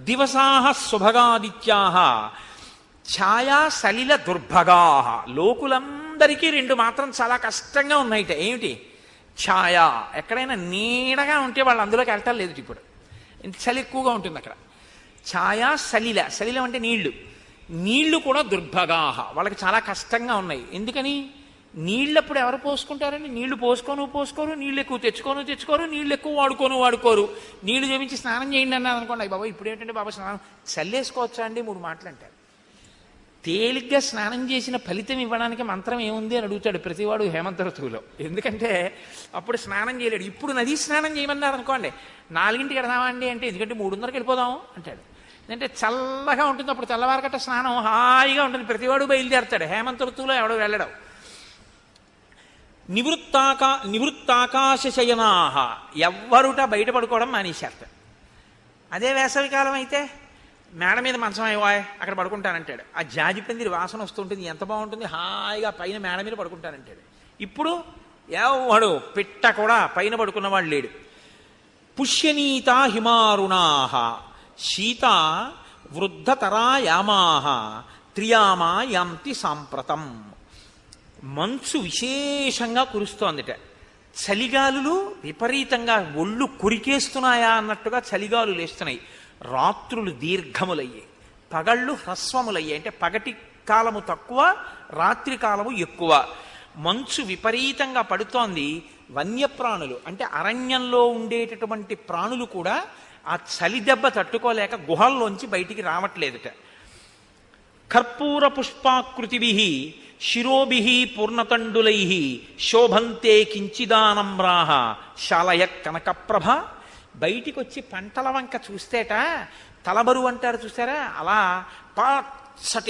దివసాహ శుభగాదిత్యా ఛాయా సలిల దుర్భగా. లోకులందరికీ 2 మాత్రం చాలా కష్టంగా ఉన్నాయిట. ఏమిటి? ఛాయా, ఎక్కడైనా నీడగా ఉంటే వాళ్ళు అందులోకి వెళ్ళటం లేదు. ఇప్పుడు చలి ఎక్కువగా ఉంటుంది అక్కడ. ఛాయా సలిల, సలిలం అంటే నీళ్లు కూడా దుర్భగాహ, వాళ్ళకి చాలా కష్టంగా ఉన్నాయి. ఎందుకని? నీళ్ళప్పుడు ఎవరు పోసుకుంటారండి? నీళ్లు పోసుకోరు, నీళ్ళు ఎక్కువ తెచ్చుకోరు, నీళ్ళు ఎక్కువ వాడుకోరు. నీళ్లు చేపించి స్నానం చేయండి అన్నారు అనుకోండి, అయ్యి బాబా ఇప్పుడు ఏంటంటే బాబా స్నానం చల్లేసుకోవచ్చా అండి? 3 మాటలు అంటారు. తేలిగ్గా స్నానం చేసిన ఫలితం ఇవ్వడానికి మంత్రం ఏముంది అని అడుగుతాడు ప్రతివాడు హేమంత ఋతువులో. ఎందుకంటే అప్పుడు స్నానం చేయలేడు. ఇప్పుడు నదీ స్నానం చేయమన్నారు అనుకోండి, 4ంటికి వెడదామా అండి అంటే, ఎందుకంటే 3:30కి వెళ్ళిపోదాం అంటాడు. అంటే చల్లగా ఉంటుంది, అప్పుడు తెల్లవారకట్ట స్నానం హాయిగా ఉంటుంది, ప్రతివాడు బయలుదేరుతాడు. హేమంత ఋతువులో ఎవడు వెళ్ళడం. నివృత్తాకాశయనాహ, ఎవ్వరుట బయట పడుకోవడం మానేశారు. అదే వేసవికాలం అయితే మేడ మీద మంచం అయ్యవాయ్ అక్కడ పడుకుంటానంటాడు. ఆ జాజి పందిరి వాసన వస్తుంటుంది, ఎంత బాగుంటుంది, హాయిగా పైన మేడ మీద పడుకుంటానంటాడు. ఇప్పుడు ఎవడు పిట్ట కూడా పైన పడుకున్నవాడు లేడు. పుష్యనీత హిమారుణాహ శీత వృద్ధతరాయామాహ త్రియామా యాంతి సాంప్రతం. మంచు విశేషంగా కురుస్తోందిట. చలిగాలులు విపరీతంగా ఒళ్ళు కురికేస్తున్నాయా అన్నట్టుగా చలిగాలులు వేస్తున్నాయి. రాత్రులు దీర్ఘములయ్యాయి, పగళ్ళు హ్రస్వములయ్యాయి. అంటే పగటి కాలము తక్కువ, రాత్రి కాలము ఎక్కువ. మంచు విపరీతంగా పడుతోంది. వన్యప్రాణులు అంటే అరణ్యంలో ఉండేటటువంటి ప్రాణులు కూడా ఆ చలి దెబ్బ తట్టుకోలేక గుహల్లోంచి బయటికి రావట్లేదుట. కర్పూర పుష్పాకృతిభి శిరోభి పూర్ణతండులై శోభంతే కించిదానమ్రాహ శాలయ కనకప్రభ. బయటికి వచ్చి పంటల వంక చూస్తేట తలబరు అంటారు చూసారా, అలా పచ్చటి